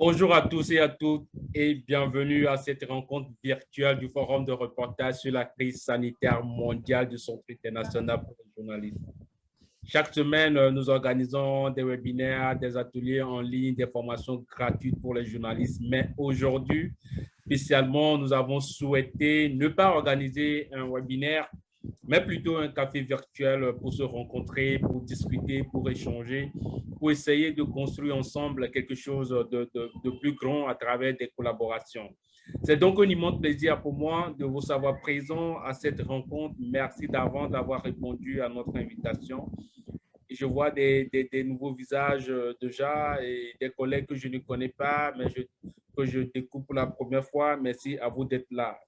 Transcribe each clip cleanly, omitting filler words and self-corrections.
Bonjour à tous et à toutes et bienvenue à cette rencontre virtuelle du Forum de reportage sur la crise sanitaire mondiale du Centre international pour les journalistes. Chaque semaine, nous organisons des webinaires, des ateliers en ligne, des formations gratuites pour les journalistes. Mais aujourd'hui, spécialement, nous avons souhaité ne pas organiser un webinaire, mais plutôt un café virtuel pour se rencontrer, pour discuter, pour échanger, pour essayer de construire ensemble quelque chose de plus grand à travers des collaborations. C'est donc un immense plaisir pour moi de vous savoir présent à cette rencontre. Merci d'avance d'avoir répondu à notre invitation. Et je vois des nouveaux visages déjà et des collègues que je ne connais pas, mais que je découvre pour la première fois. Merci à vous d'être là.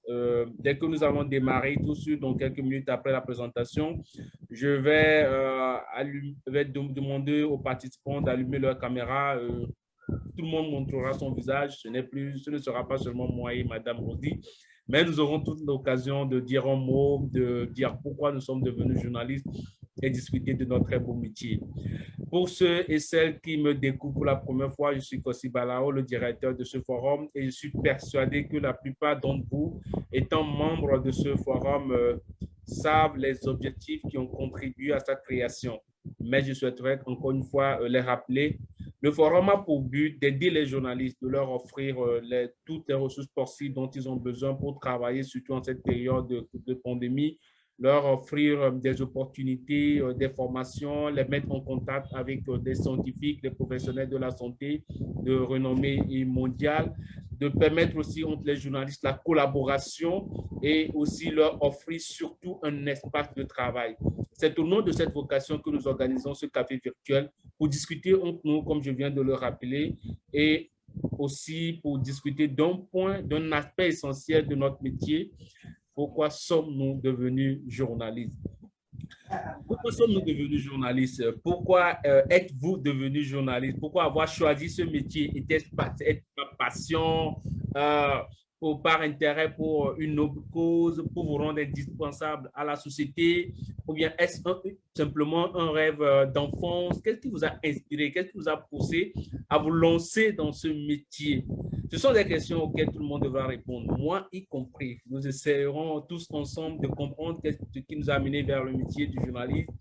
Dès que nous allons démarrer, tout de suite, donc quelques minutes après la présentation, je vais demander aux participants d'allumer leur caméra. Tout le monde montrera son visage. Ce ne sera pas seulement moi et Madame Rodi, mais nous aurons toute l'occasion de dire un mot, de dire pourquoi nous sommes devenus journalistes et discuter de notre très beau métier. Pour ceux et celles qui me découvrent pour la première fois, je suis Kossi Balao, le directeur de ce forum, et je suis persuadé que la plupart d'entre vous, étant membres de ce forum, savent les objectifs qui ont contribué à sa création. Mais je souhaiterais encore une fois les rappeler. Le forum a pour but d'aider les journalistes, de leur offrir toutes les ressources possibles dont ils ont besoin pour travailler, surtout en cette période de pandémie, leur offrir des opportunités, des formations, les mettre en contact avec des scientifiques, des professionnels de la santé de renommée mondiale, de permettre aussi entre les journalistes la collaboration et aussi leur offrir surtout un espace de travail. C'est au nom de cette vocation que nous organisons ce café virtuel pour discuter entre nous, comme je viens de le rappeler, et aussi pour discuter d'un point, d'un aspect essentiel de notre métier. Pourquoi sommes-nous devenus journalistes? Pourquoi sommes-nous devenus journalistes? Pourquoi êtes-vous devenus journalistes? Pourquoi avoir choisi ce métier? Était-ce par passion, euh, ou par intérêt pour une noble cause, pour vous rendre indispensable à la société? Ou bien est-ce simplement un rêve d'enfance? Qu'est-ce qui vous a inspiré? Qu'est-ce qui vous a poussé à vous lancer dans ce métier? Ce sont des questions auxquelles tout le monde devra répondre, moi y compris. Nous essayerons tous ensemble de comprendre ce qui nous a amené vers le métier du journalisme.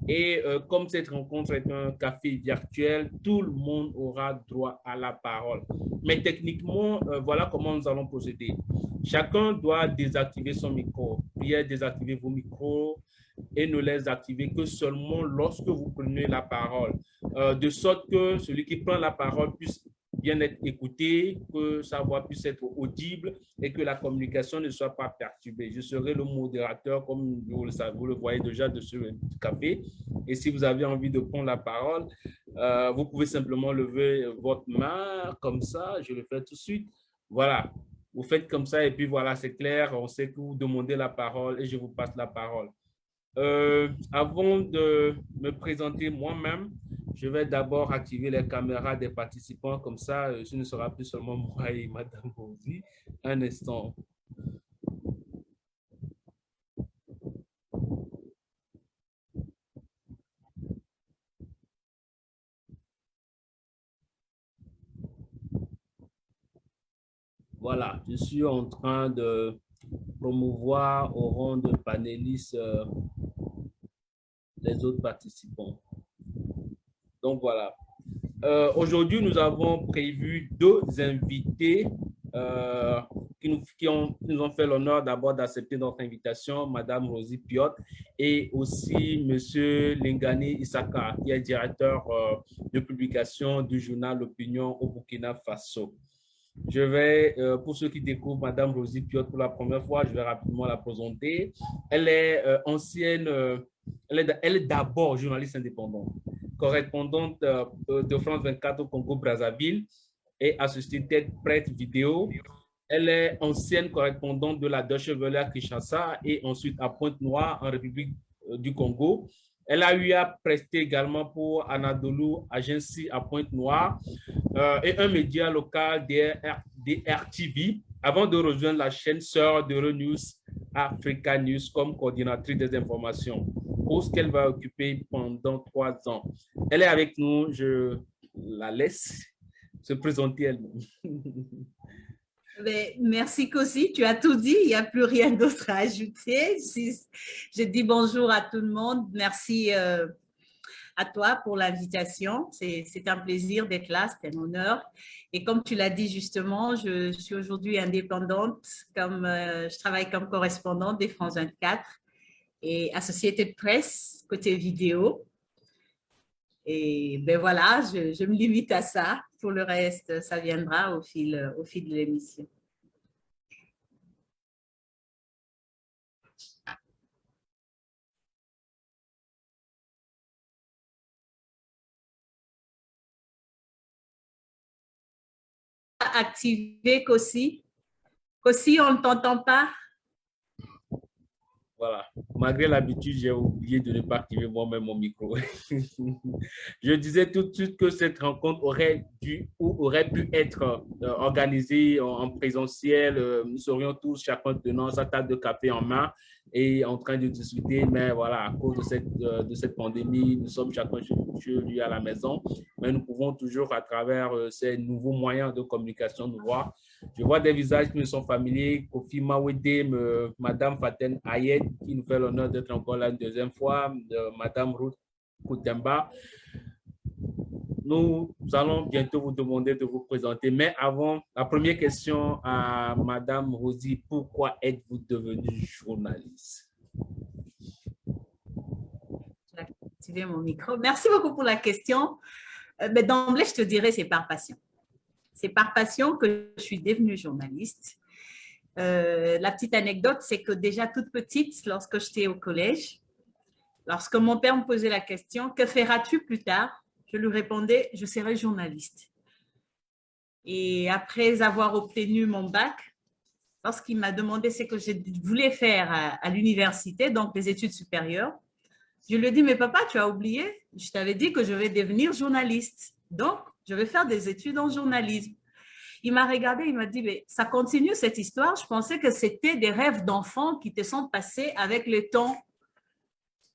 Et comme cette rencontre est un café virtuel, tout le monde aura droit à la parole. Mais techniquement, voilà comment nous allons procéder. Chacun doit désactiver son micro. Priez désactiver vos micros et ne les activez que seulement lorsque vous prenez la parole. De sorte que celui qui prend la parole puisse bien être écouté, que sa voix puisse être audible et que la communication ne soit pas perturbée. Je serai le modérateur, comme vous le savez, vous le voyez déjà de ce café. Et si vous avez envie de prendre la parole, vous pouvez simplement lever votre main comme ça. Je le fais tout de suite. Voilà. Vous faites comme ça et puis voilà, c'est clair. On sait que vous demandez la parole et je vous passe la parole. Avant de me présenter moi-même, je vais d'abord activer les caméras des participants. Comme ça, ce ne sera plus seulement moi et Madame Bouzi. Un instant. Voilà, je suis en train de promouvoir au rang de panélistes les autres participants. Donc voilà. Aujourd'hui, nous avons prévu deux invités qui nous ont fait l'honneur d'abord d'accepter notre invitation, Madame Rosie Piot et aussi Monsieur Lingani Isaka, qui est directeur de publication du journal L'Opinion au Burkina Faso. Je vais, pour ceux qui découvrent Madame Rosie Piot pour la première fois, je vais rapidement la présenter. Elle est ancienne, elle est d'abord journaliste indépendante, correspondante de France 24 au Congo-Brazzaville et associée prête vidéo. Elle est ancienne correspondante de la Deutsche Welle à Kinshasa et ensuite à Pointe-Noire en République du Congo. Elle a eu à prester également pour Anadolu Agency à Pointe-Noire et un média local DRTV avant de rejoindre la chaîne sœur d'Euronews Africa News comme coordinatrice des informations, poste qu'elle va occuper pendant 3 ans. Elle est avec nous, je la laisse se présenter elle-même. Mais merci Kosi, tu as tout dit, il n'y a plus rien d'autre à ajouter. Je dis bonjour à tout le monde, merci à toi pour l'invitation. C'est un plaisir d'être là, c'est un honneur. Et comme tu l'as dit justement, je suis aujourd'hui indépendante, je travaille comme correspondante des France 24 et Associated de presse côté vidéo. Et ben voilà, je me limite à ça. Pour le reste, ça viendra au fil de l'émission. Activé, Kossi. Kossi, on ne t'entend pas. Voilà. Malgré l'habitude, j'ai oublié de ne pas activer moi-même mon micro. Je disais tout de suite que cette rencontre aurait dû ou aurait pu être organisée en présentiel. Nous serions tous chacun tenant sa tasse de café en main et en train de discuter. Mais voilà, à cause de cette pandémie, nous sommes chacun chez lui à la maison. Mais nous pouvons toujours, à travers ces nouveaux moyens de communication, nous voir. Je vois des visages qui me sont familiers. Kofi Mawede, Madame Faten Ayed, qui nous fait l'honneur d'être encore là une deuxième fois, Madame Ruth Koutemba. Nous allons bientôt vous demander de vous présenter. Mais avant, la première question à Madame Rosie, pourquoi êtes-vous devenue journaliste? J'ai activé mon micro. Merci beaucoup pour la question. Mais d'emblée, je te dirais, c'est par passion. C'est par passion que je suis devenue journaliste. La petite anecdote, c'est que déjà toute petite, lorsque j'étais au collège, lorsque mon père me posait la question, que feras-tu plus tard? Je lui répondais, je serai journaliste. Et après avoir obtenu mon bac, lorsqu'il m'a demandé ce que je voulais faire à l'université, donc les études supérieures, je lui ai dit, mais papa, tu as oublié, je t'avais dit que je vais devenir journaliste. Donc, je vais faire des études en journalisme. Il m'a regardé, il m'a dit, mais ça continue cette histoire. Je pensais que c'était des rêves d'enfants qui te sont passés avec le temps.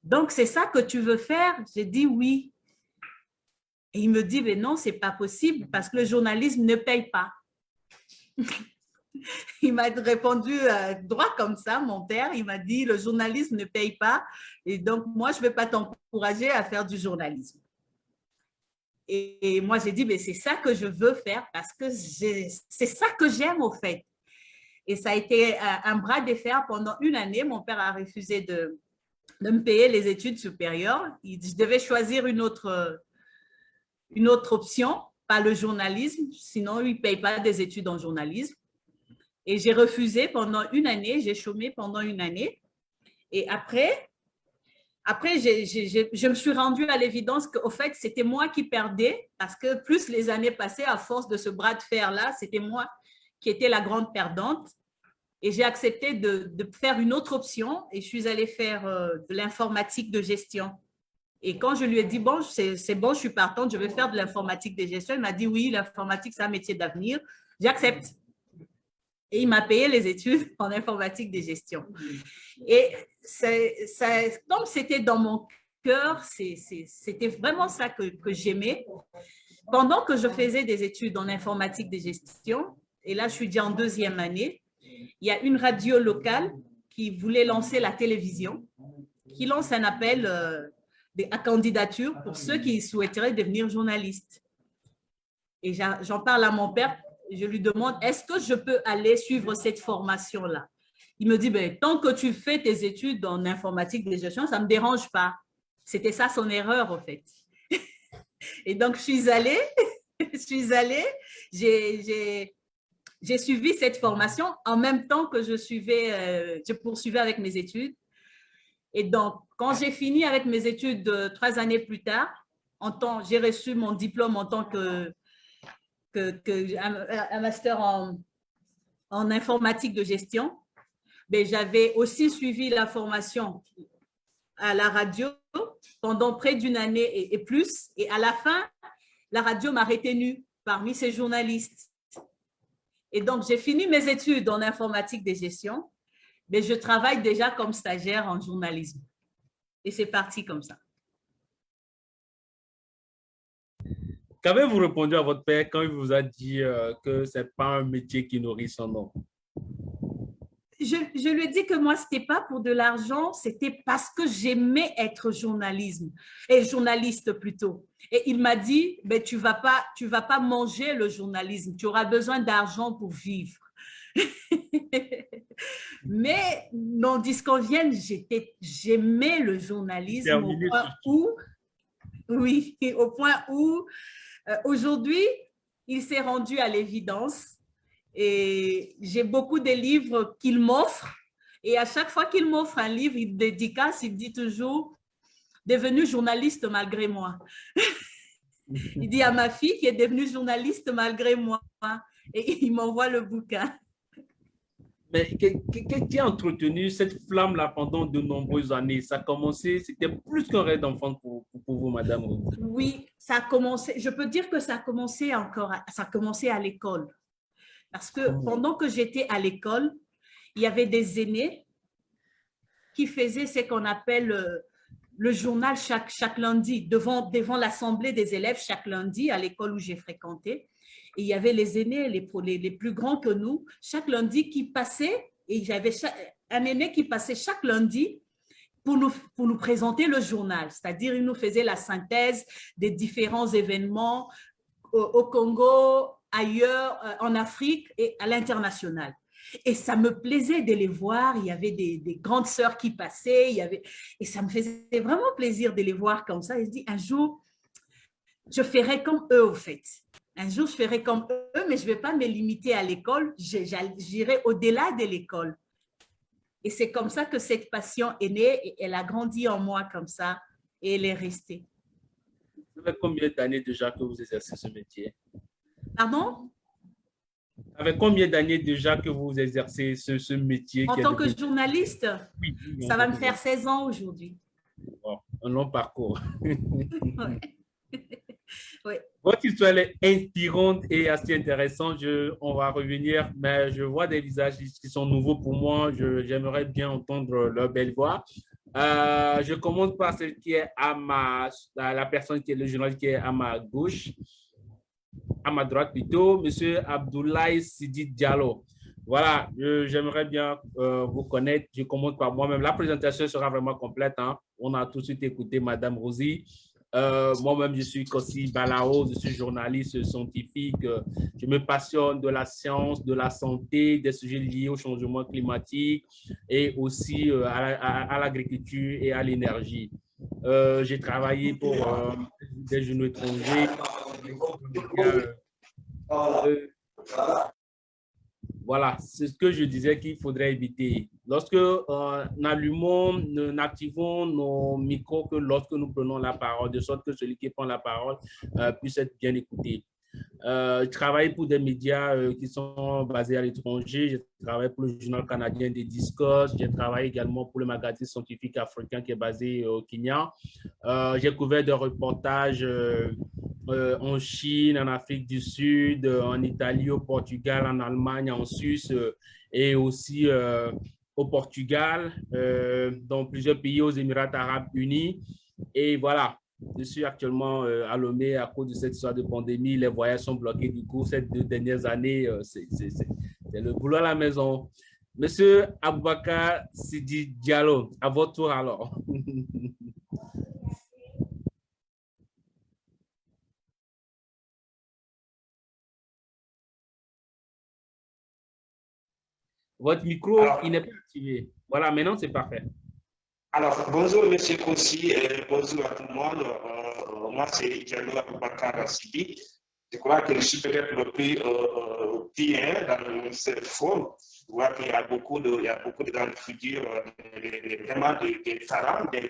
Donc, c'est ça que tu veux faire? J'ai dit oui. Et il me dit, mais non, c'est pas possible parce que le journalisme ne paye pas. Il m'a répondu droit comme ça, mon père. Il m'a dit, le journalisme ne paye pas. Et donc, moi, je ne vais pas t'encourager à faire du journalisme. Et moi, j'ai dit, mais c'est ça que je veux faire parce que c'est ça que j'aime au fait. Et ça a été un bras de fer pendant une année. Mon père a refusé de me payer les études supérieures. Je devais choisir une autre option, pas le journalisme, sinon il ne paye pas des études en journalisme. Et j'ai refusé pendant une année, j'ai chômé pendant une année. Et après je me suis rendue à l'évidence qu'au fait, c'était moi qui perdais parce que plus les années passaient, à force de ce bras de fer-là, c'était moi qui étais la grande perdante. Et j'ai accepté de faire une autre option et je suis allée faire de l'informatique de gestion. Et quand je lui ai dit, bon, c'est bon, je suis partante, je vais faire de l'informatique de gestion, il m'a dit, oui, l'informatique, c'est un métier d'avenir. J'accepte. Et il m'a payé les études en informatique de gestion. Et comme c'était dans mon cœur, c'était vraiment ça que j'aimais. Pendant que je faisais des études en informatique de gestion, et là, je suis déjà en deuxième année, il y a une radio locale qui voulait lancer la télévision, qui lance un appel à candidature pour ceux qui souhaiteraient devenir journalistes. Et j'en parle à mon père, je lui demande, est-ce que je peux aller suivre cette formation-là? Il me dit, ben, tant que tu fais tes études en informatique de gestion, ça ne me dérange pas. C'était ça son erreur, en fait. Et donc, je suis allée, j'ai suivi cette formation en même temps que je poursuivais avec mes études. Et donc, quand j'ai fini avec mes études 3 années plus tard, j'ai reçu mon diplôme en tant un master en informatique de gestion. Mais j'avais aussi suivi la formation à la radio pendant près d'une année et plus. Et à la fin, la radio m'a retenue parmi ces journalistes. Et donc, j'ai fini mes études en informatique de gestion, mais je travaille déjà comme stagiaire en journalisme. Et c'est parti comme ça. Qu'avez-vous répondu à votre père quand il vous a dit que ce n'est pas un métier qui nourrit son nom? Je lui ai dit que moi, ce n'était pas pour de l'argent, c'était parce que j'aimais être journaliste plutôt. Et il m'a dit, ben, tu vas pas manger le journalisme, tu auras besoin d'argent pour vivre. Mais n'en disconvienne, j'aimais le journalisme au Terminé point surtout. où, oui, au point où aujourd'hui, il s'est rendu à l'évidence et j'ai beaucoup de livres qu'il m'offre. Et à chaque fois qu'il m'offre un livre, il dédicace, il dit toujours « devenu journaliste malgré moi ». Il dit à ma fille qui est devenue journaliste malgré moi. Et il m'envoie le bouquin. Mais qu'est-ce qui a entretenu cette flamme-là pendant de nombreuses années? Ça a commencé, c'était plus qu'un rêve d'enfant pour vous, madame. Oui, ça a commencé, je peux dire que ça a commencé à l'école. Parce que pendant que j'étais à l'école, il y avait des aînés qui faisaient ce qu'on appelle le journal chaque lundi, devant l'assemblée des élèves chaque lundi à l'école où j'ai fréquenté. Et il y avait les aînés, les plus grands que nous, chaque lundi qui passaient, et j'avais un aîné qui passait chaque lundi pour nous présenter le journal. C'est-à-dire, il nous faisait la synthèse des différents événements au Congo, ailleurs, en Afrique et à l'international. Et ça me plaisait de les voir. Il y avait des grandes sœurs qui passaient. Et ça me faisait vraiment plaisir de les voir comme ça. Et je dis, un jour, je ferai comme eux, au fait. Un jour, je ferai comme eux, mais je ne vais pas me limiter à l'école. J'irai au-delà de l'école. Et c'est comme ça que cette passion est née. Et elle a grandi en moi comme ça. Et elle est restée. Ça fait combien d'années déjà que vous exercez ce métier? Pardon? Ça fait combien d'années déjà que vous exercez ce métier En qui est tant que devenu... journaliste, Oui, ça va me faire 16 ans aujourd'hui. bon, un long parcours. Ouais. Ouais. Votre histoire est inspirante et assez intéressante. On va revenir, mais je vois des visages qui sont nouveaux pour moi. J'aimerais bien entendre leur belle voix. Je commence par celle qui est la personne qui est le journaliste qui est à ma gauche, à ma droite plutôt, Monsieur Abdoulaye Sidi Diallo. Voilà, j'aimerais bien vous connaître. Je commence par moi-même. La présentation sera vraiment complète, hein. On a tout de suite écouté Madame Rosie. Moi-même, je suis Kossi Balao, je suis journaliste scientifique. Je me passionne de la science, de la santé, des sujets liés au changement climatique et aussi à l'agriculture et à l'énergie. J'ai travaillé pour des journaux étrangers. Voilà, c'est ce que je disais qu'il faudrait éviter. Lorsque n'activons nos micros que lorsque nous prenons la parole, de sorte que celui qui prend la parole puisse être bien écouté. Je travaille pour des médias qui sont basés à l'étranger. Je travaille pour le journal canadien des Discos. J'ai travaillé également pour le magazine scientifique africain qui est basé au Kenya. J'ai couvert des reportages en Chine, en Afrique du Sud, en Italie, au Portugal, en Allemagne, en Suisse et aussi au Portugal, dans plusieurs pays, aux Émirats arabes unis. Et voilà, je suis actuellement à Lomé à cause de cette histoire de pandémie. Les voyages sont bloqués. Du coup, ces 2 dernières années, c'est le boulot à la maison. Monsieur Aboubakar Sidi Diallo, à votre tour alors. Votre micro, il n'est pas activé. Voilà, maintenant c'est parfait. Alors, bonjour Monsieur Kossi, bonjour à tout le monde. Moi, c'est Diallo Aboubakar Sidi. Je crois que je suis peut-être le plus petit dans cette forme. Je vois qu'il y a beaucoup de grandes figures, vraiment des talents, des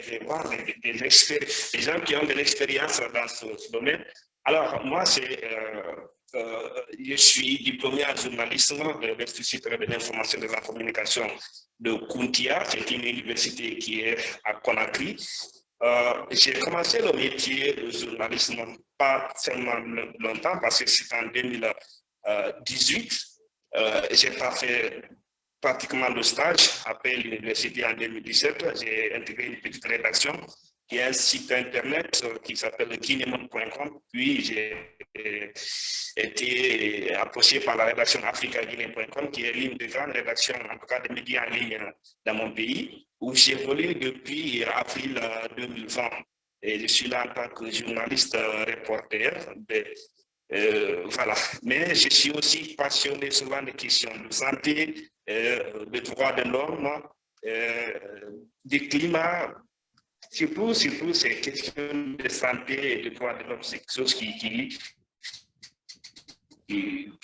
experts, des gens qui ont de l'expérience dans ce domaine. Alors, moi, je suis diplômé en journalisme de l'Institut de l'information et de la communication de Kuntia. C'est une université qui est à Conakry. J'ai commencé le métier de journalisme pas tellement longtemps parce que c'est en 2018. J'ai pas fait pratiquement de stage. Après l'université en 2017, j'ai intégré une petite rédaction qui est un site internet qui s'appelle guinémon.com. Puis j'ai été approché par la rédaction africaguinée.com, qui est l'une des grandes rédactions, en tout cas des médias en ligne dans mon pays, où j'évolue depuis avril 2020. Et je suis là en tant que journaliste reporter. Voilà. Mais je suis aussi passionné souvent des questions de santé, de droits de l'homme, du climat. Surtout ces questions de santé et de droits de l'homme, c'est quelque chose que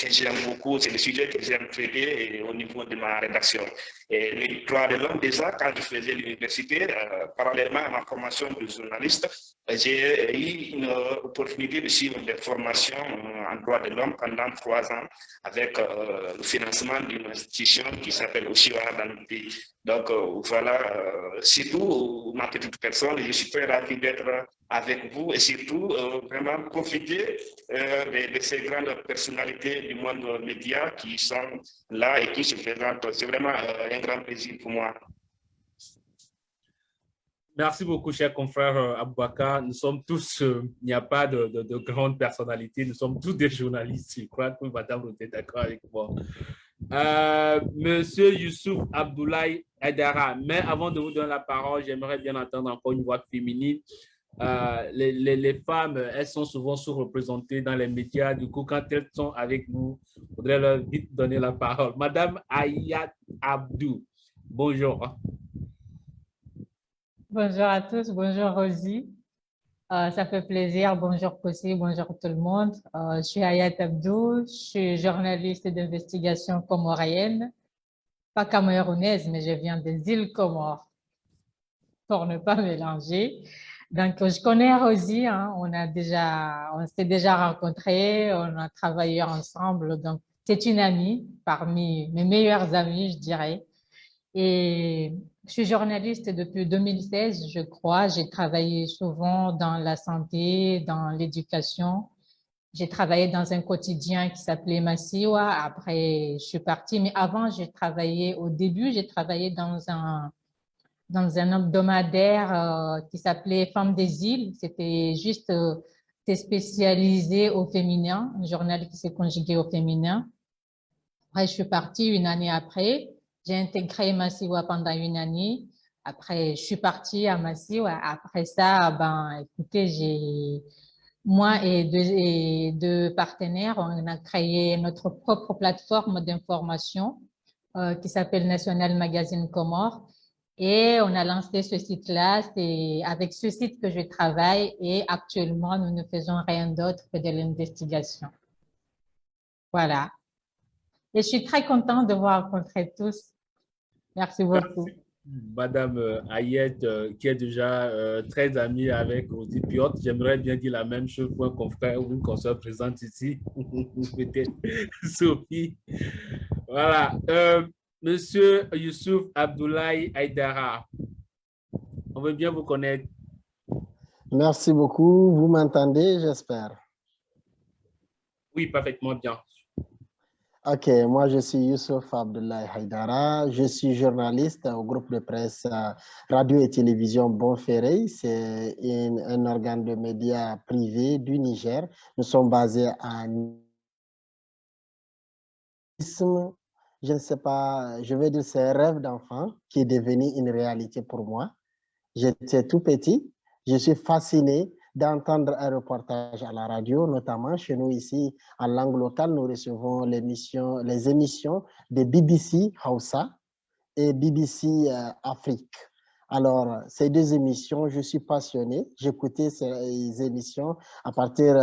j'aime beaucoup, c'est le sujet que j'aime traiter au niveau de ma rédaction. Et les droits de l'homme, déjà, quand je faisais l'université, parallèlement à ma formation de journaliste, j'ai eu une opportunité de suivre des formations en droits de l'homme pendant 3 ans avec le financement d'une institution qui s'appelle Oshiwa dans le pays. Donc voilà, surtout ma petite personne, je suis très ravi d'être avec vous et surtout vraiment profiter de ces grandes personnalités du monde média qui sont là et qui se présentent. C'est vraiment un grand plaisir pour moi. Merci beaucoup, cher confrère Aboubakar. Nous sommes tous, il n'y a pas de grandes personnalités, nous sommes tous des journalistes. Je crois que madame, vous êtes d'accord avec moi. Monsieur Youssouf Abdoulaye Aidara, mais avant de vous donner la parole, j'aimerais bien entendre encore une voix féminine. Les femmes, elles sont souvent sous-représentées dans les médias. Du coup, quand elles sont avec nous, il faudrait leur vite donner la parole. Madame Ayat Abdou, bonjour. Bonjour à tous, bonjour Rosie. Ça fait plaisir. Bonjour Kossi, bonjour tout le monde. Je suis Ayat Abdou, je suis journaliste d'investigation comorienne, pas camerounaise, mais je viens des îles Comores, pour ne pas mélanger. Donc, je connais Rosie, hein, on s'est déjà rencontrés, on a travaillé ensemble. Donc, c'est une amie, parmi mes meilleures amies, je dirais. Et je suis journaliste depuis 2016, je crois. J'ai travaillé souvent dans la santé, dans l'éducation. J'ai travaillé dans un quotidien qui s'appelait Massiwa. Après, je suis partie. Mais avant, au début, j'ai travaillé dans un hebdomadaire qui s'appelait Femmes des îles. C'était c'était spécialisé au féminin, un journal qui s'est conjugué au féminin. Après, je suis partie une année après. J'ai intégré Massiwa pendant une année. Après, je suis partie à Massiwa. Après ça, écoutez, moi et deux partenaires, on a créé notre propre plateforme d'information qui s'appelle National Magazine Comores. Et on a lancé ce site-là. C'est avec ce site que je travaille et actuellement, nous ne faisons rien d'autre que de l'investigation. Voilà. Et je suis très contente de vous rencontrer tous. Merci beaucoup. Merci. Madame Ayet, qui est déjà très amie avec Rosie Piot, j'aimerais bien dire la même chose pour un confrère ou une consoeur présente ici, peut-être Sophie. Voilà. Monsieur Youssouf Abdoulaye Aidara, on veut bien vous connaître. Merci beaucoup. Vous m'entendez, j'espère? Oui, parfaitement bien. Ok, moi je suis Youssouf Abdoulaye Aidara, je suis journaliste au groupe de presse Radio et Télévision Bonferré. C'est un organe de médias privé du Niger. Nous sommes basés à Nice. Je ne sais pas, je vais dire c'est un rêve d'enfant qui est devenu une réalité pour moi. J'étais tout petit, je suis fasciné d'entendre un reportage à la radio, notamment chez nous ici en langue locale. Nous recevons les émissions de BBC Hausa et BBC Afrique. Alors, ces deux émissions, je suis passionné. J'écoutais ces émissions à partir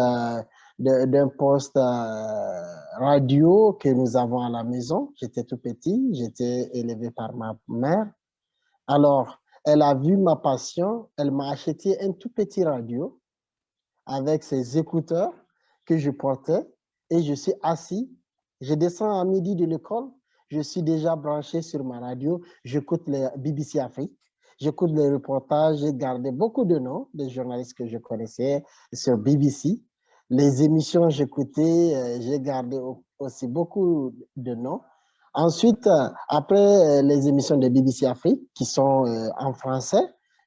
d'un poste radio que nous avons à la maison. J'étais tout petit, j'étais élevé par ma mère. Alors, elle a vu ma passion, elle m'a acheté un tout petit radio avec ses écouteurs que je portais et je suis assis. Je descends à midi de l'école, je suis déjà branché sur ma radio, j'écoute les BBC Afrique, j'écoute les reportages, j'ai gardé beaucoup de noms des journalistes que je connaissais sur BBC. Les émissions j'écoutais, j'ai gardé aussi beaucoup de noms. Ensuite, après les émissions de BBC Afrique qui sont en français,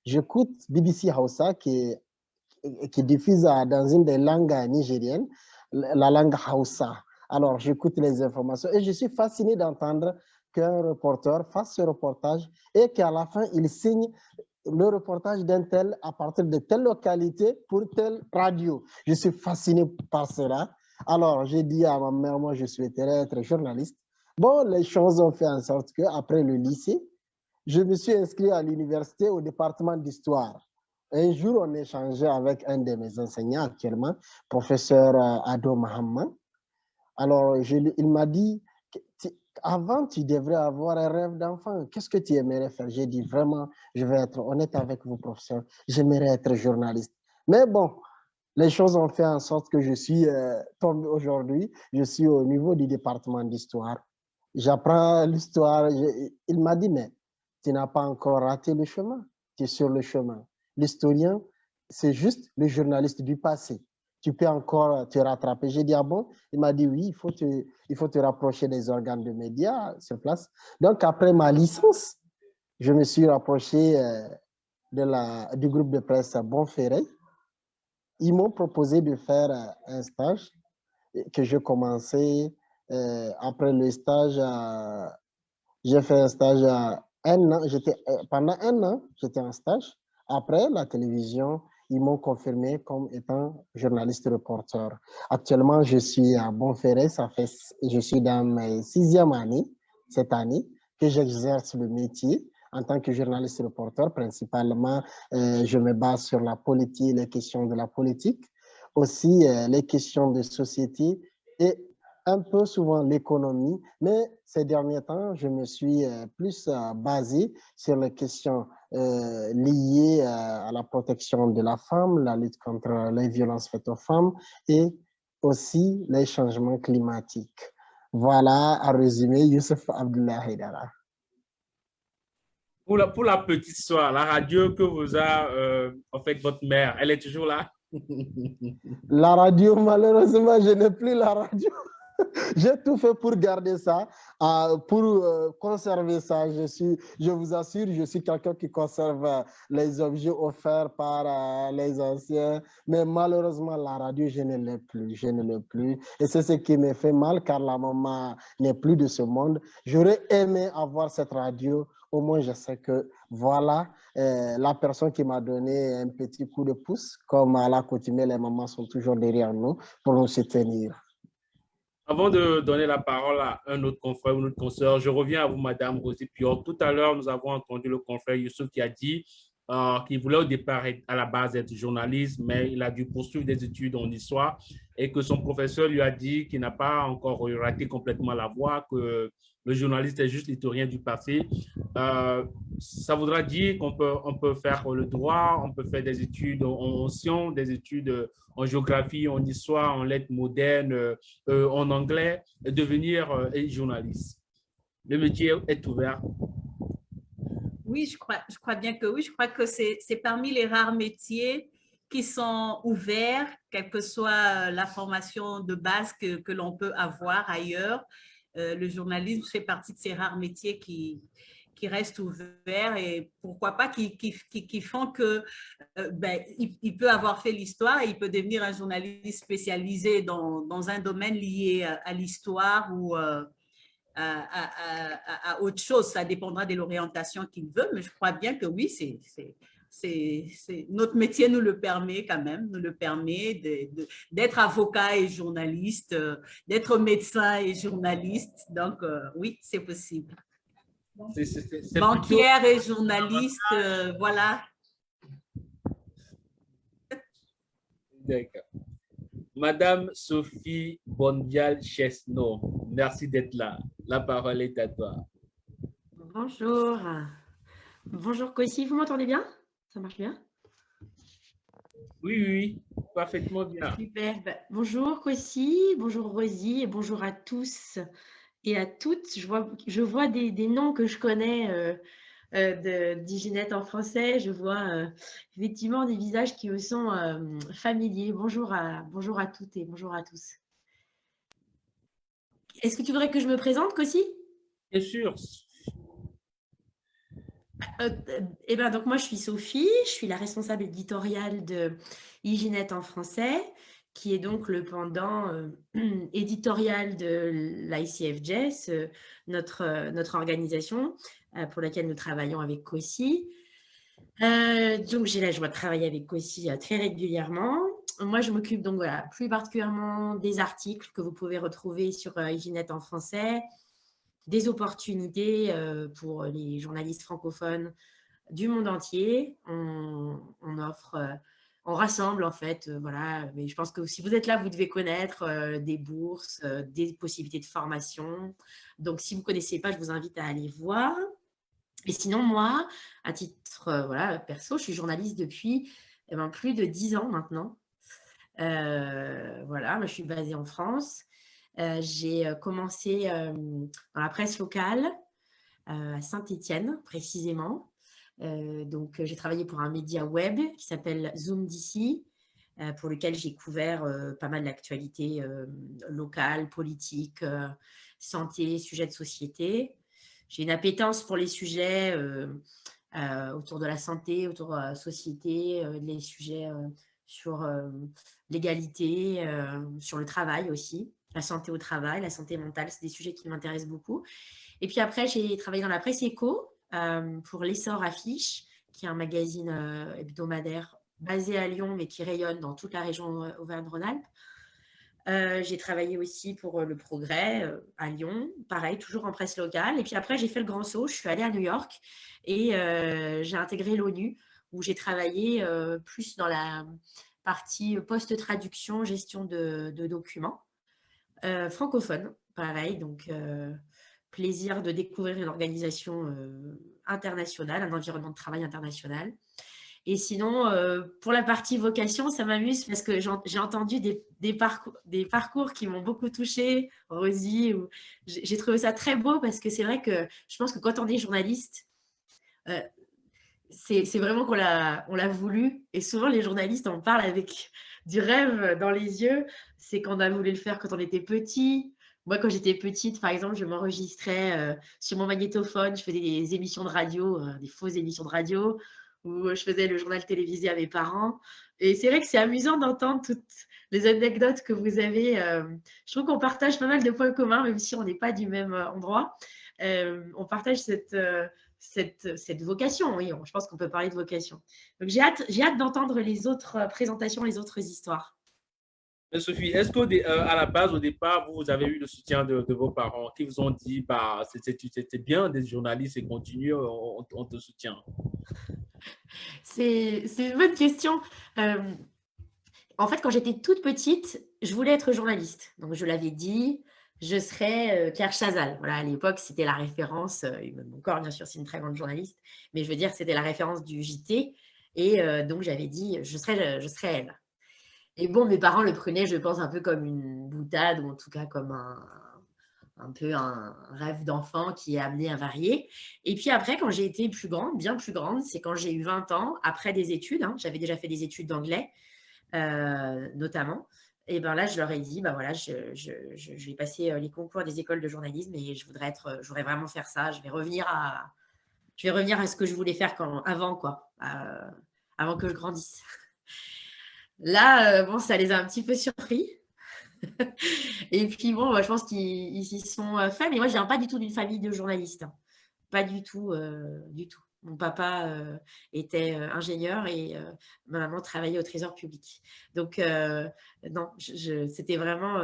J'écoute BBC Hausa qui diffuse dans une des langues nigériennes, la langue Hausa. Alors, j'écoute les informations et je suis fasciné d'entendre qu'un reporter fasse ce reportage et qu'à la fin, il signe le reportage d'un tel à partir de telle localité pour telle radio. Je suis fasciné par cela. Alors, j'ai dit à ma mère, moi, je souhaiterais être journaliste. Bon, les choses ont fait en sorte qu'après le lycée, je me suis inscrit à l'université au département d'histoire. Un jour, on échangeait avec un de mes enseignants actuellement, professeur Ado Mahamman. Alors, il m'a dit, avant, tu devrais avoir un rêve d'enfant. Qu'est-ce que tu aimerais faire? J'ai dit, vraiment, je vais être honnête avec vous, professeur. J'aimerais être journaliste. Mais bon, les choses ont fait en sorte que je suis tombé aujourd'hui. Je suis au niveau du département d'histoire. J'apprends l'histoire. Il m'a dit, mais tu n'as pas encore raté le chemin. Tu es sur le chemin. L'historien, c'est juste le journaliste du passé. Tu peux encore te rattraper. J'ai dit, ah bon? Il m'a dit, oui, il faut te rapprocher des organes de médias sur place. Donc, après ma licence, je me suis rapproché du groupe de presse Bonferré. Ils m'ont proposé de faire un stage que j'ai commencé. Après le stage, j'ai fait un stage à un an. Pendant un an, j'étais en stage. Après, la télévision, ils m'ont confirmé comme étant journaliste reporter. Actuellement, je suis à Bonferré. Je suis dans ma 6e année, cette année, que j'exerce le métier en tant que journaliste reporter. Principalement, je me base sur la politique, les questions de la politique, aussi les questions de société et un peu souvent l'économie, mais ces derniers temps, je me suis plus basé sur les questions liées à la protection de la femme, la lutte contre les violences faites aux femmes et aussi les changements climatiques. Voilà, à résumer, Youssef Abdullahi Dara. Pour la petite soeur, la radio que vous a en fait votre mère, elle est toujours là? La radio, malheureusement, je n'ai plus la radio. J'ai tout fait pour garder ça, pour conserver ça. Je vous assure, je suis quelqu'un qui conserve les objets offerts par les anciens. Mais malheureusement, la radio, je ne l'ai plus. Je ne l'ai plus. Et c'est ce qui me fait mal car la maman n'est plus de ce monde. J'aurais aimé avoir cette radio. Au moins, je sais que voilà la personne qui m'a donné un petit coup de pouce. Comme à l'accoutumée, les mamans sont toujours derrière nous pour nous soutenir. Avant de donner la parole à un autre confrère ou une autre consoeur, je reviens à vous, Madame Rosie Pior. Tout à l'heure, nous avons entendu le confrère Youssouf qui a dit qu'il voulait au départ à la base être journaliste, mais il a dû poursuivre des études en histoire et que son professeur lui a dit qu'il n'a pas encore raté complètement la voie, que le journaliste est juste l'historien du passé. Ça voudra dire qu'on peut faire le droit, on peut faire des études en sciences, des études en géographie, en histoire, en lettres modernes, en anglais, et devenir journaliste. Le métier est ouvert. Oui, je crois bien que oui. Je crois que c'est parmi les rares métiers qui sont ouverts, quelle que soit la formation de base que l'on peut avoir ailleurs. Le journalisme fait partie de ces rares métiers qui restent ouverts et pourquoi pas qui font que il peut avoir fait l'histoire et il peut devenir un journaliste spécialisé dans un domaine lié à l'histoire ou à autre chose. Ça dépendra de l'orientation qu'il veut, mais je crois bien que oui, notre métier nous le permet quand même, nous le permet d'être avocat et journaliste, d'être médecin et journaliste. Donc, oui, c'est possible. Banquière et journaliste, voilà. D'accord. Madame Sophie Bondial-Chesneau, merci d'être là. La parole est à toi. Bonjour. Bonjour Kossi, vous m'entendez bien? Ça marche bien? Oui, parfaitement bien. Super. Bonjour Kossi, bonjour Rosie et bonjour à tous et à toutes. Je vois des noms que je connais d'Iginette en français. Je vois effectivement des visages qui me sont familiers. Bonjour à toutes et bonjour à tous. Est-ce que tu voudrais que je me présente, Kossi? Bien sûr. Eh ben, donc moi, je suis Sophie, je suis la responsable éditoriale de Hygiène en français, qui est donc le pendant éditorial de l'ICFJS, notre organisation pour laquelle nous travaillons avec COSI. Donc, j'ai la joie de travailler avec COSI très régulièrement. Moi, je m'occupe donc voilà, plus particulièrement des articles que vous pouvez retrouver sur Hygiène en français, des opportunités pour les journalistes francophones du monde entier. On offre, on rassemble en fait, voilà. Mais je pense que si vous êtes là, vous devez connaître des bourses, des possibilités de formation. Donc, si vous ne connaissez pas, je vous invite à aller voir. Et sinon, moi, à titre voilà, perso, je suis journaliste depuis plus de 10 ans maintenant. Voilà, moi, je suis basée en France. J'ai commencé dans la presse locale, à Saint-Étienne précisément. Donc, j'ai travaillé pour un média web qui s'appelle Zoom DC, pour lequel j'ai couvert pas mal d'actualités locales, politiques, santé, sujets de société. J'ai une appétence pour les sujets autour de la santé, autour de la société, les sujets sur l'égalité, sur le travail aussi, la santé au travail, la santé mentale, c'est des sujets qui m'intéressent beaucoup. Et puis après, j'ai travaillé dans la presse éco pour l'Essor Affiche, qui est un magazine hebdomadaire basé à Lyon, mais qui rayonne dans toute la région Auvergne-Rhône-Alpes. J'ai travaillé aussi pour Le Progrès à Lyon, pareil, toujours en presse locale. Et puis après, j'ai fait le grand saut, je suis allée à New York et j'ai intégré l'ONU, où j'ai travaillé plus dans la partie post-traduction, gestion de documents francophones, pareil. Donc, plaisir de découvrir une organisation internationale, un environnement de travail international. Et sinon, pour la partie vocation, ça m'amuse parce que j'ai entendu des parcours qui m'ont beaucoup touchée, Rosie. J'ai trouvé ça très beau parce que c'est vrai que je pense que quand on est journaliste, c'est vraiment qu'on l'a voulu. Et souvent, les journalistes en parlent avec du rêve dans les yeux. C'est qu'on a voulu le faire quand on était petit. Moi, quand j'étais petite, par exemple, je m'enregistrais sur mon magnétophone. Je faisais des émissions de radio, des fausses émissions de radio, où je faisais le journal télévisé à mes parents. Et c'est vrai que c'est amusant d'entendre toutes les anecdotes que vous avez. Je trouve qu'on partage pas mal de points communs, même si on n'est pas du même endroit. On partage cette vocation, oui, je pense qu'on peut parler de vocation. Donc, j'ai hâte d'entendre les autres présentations, les autres histoires. Sophie, est-ce qu'à la base, au départ, vous avez eu le soutien de vos parents qui vous ont dit bah, c'était bien d'être journaliste et continue, on te soutient? C'est une bonne question. En fait, quand j'étais toute petite, je voulais être journaliste. Donc, je l'avais dit, je serais Claire Chazal. Voilà, à l'époque, c'était la référence. Mon corps, bien sûr, c'est une très grande journaliste. Mais je veux dire, c'était la référence du JT. Et donc, j'avais dit, je serais elle. Et bon, mes parents le prenaient, je pense, un peu comme une boutade, ou en tout cas comme un peu un rêve d'enfant qui est amené à varier. Et puis après, quand j'ai été plus grande, bien plus grande, c'est quand j'ai eu 20 ans, après des études, j'avais déjà fait des études d'anglais, notamment. Et bien là, je leur ai dit, bah voilà, je vais passer les concours des écoles de journalisme et je voudrais vraiment faire ça. Je vais revenir à ce que je voulais faire avant que je grandisse. Là, bon, ça les a un petit peu surpris. Et puis, bon, je pense qu'ils s'y sont faits. Mais moi, je ne viens pas du tout d'une famille de journalistes. Pas du tout, du tout. Mon papa était ingénieur et ma maman travaillait au Trésor public. Donc, non, c'était vraiment…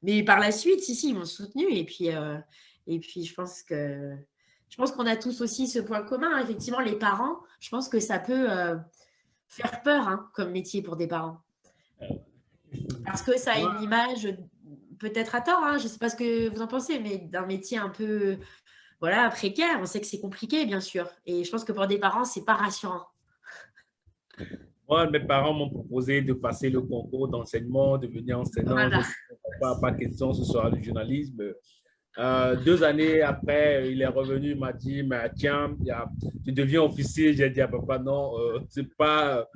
Mais par la suite, si, ils m'ont soutenue. Et puis, je pense qu'on a tous aussi ce point commun. Effectivement, les parents, je pense que ça peut faire peur comme métier pour des parents. Parce que ça a une image, peut-être à tort, je ne sais pas ce que vous en pensez, mais d'un métier un peu précaire. On sait que c'est compliqué, bien sûr. Et je pense que pour des parents, ce n'est pas rassurant. Moi, mes parents m'ont proposé de passer le concours d'enseignement, de venir enseignant. Voilà. Pas question, ce sera le journalisme. 2 années après, il est revenu, il m'a dit, mais tiens, tu deviens officier. J'ai dit à papa, non, ce n'est pas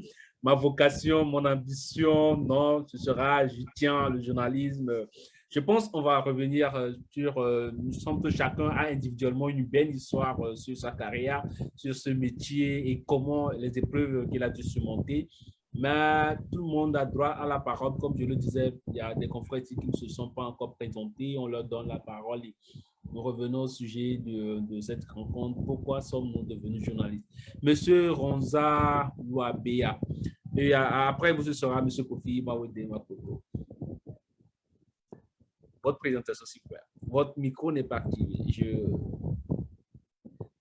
ma vocation, mon ambition, non, ce sera, je tiens le journalisme. Je pense qu'on va revenir sur, nous sommes que chacun a individuellement une belle histoire sur sa carrière, sur ce métier et comment les épreuves qu'il a dû surmonter. Mais tout le monde a droit à la parole. Comme je le disais, il y a des confrères ici qui ne se sont pas encore présentés. On leur donne la parole et nous revenons au sujet de cette rencontre. Pourquoi sommes-nous devenus journalistes? Monsieur Ronza Ouabea. Et après, vous, ce sera Monsieur Kofi Mawede Makoto. Votre présentation, s'il vous plaît. Votre micro n'est pas activé.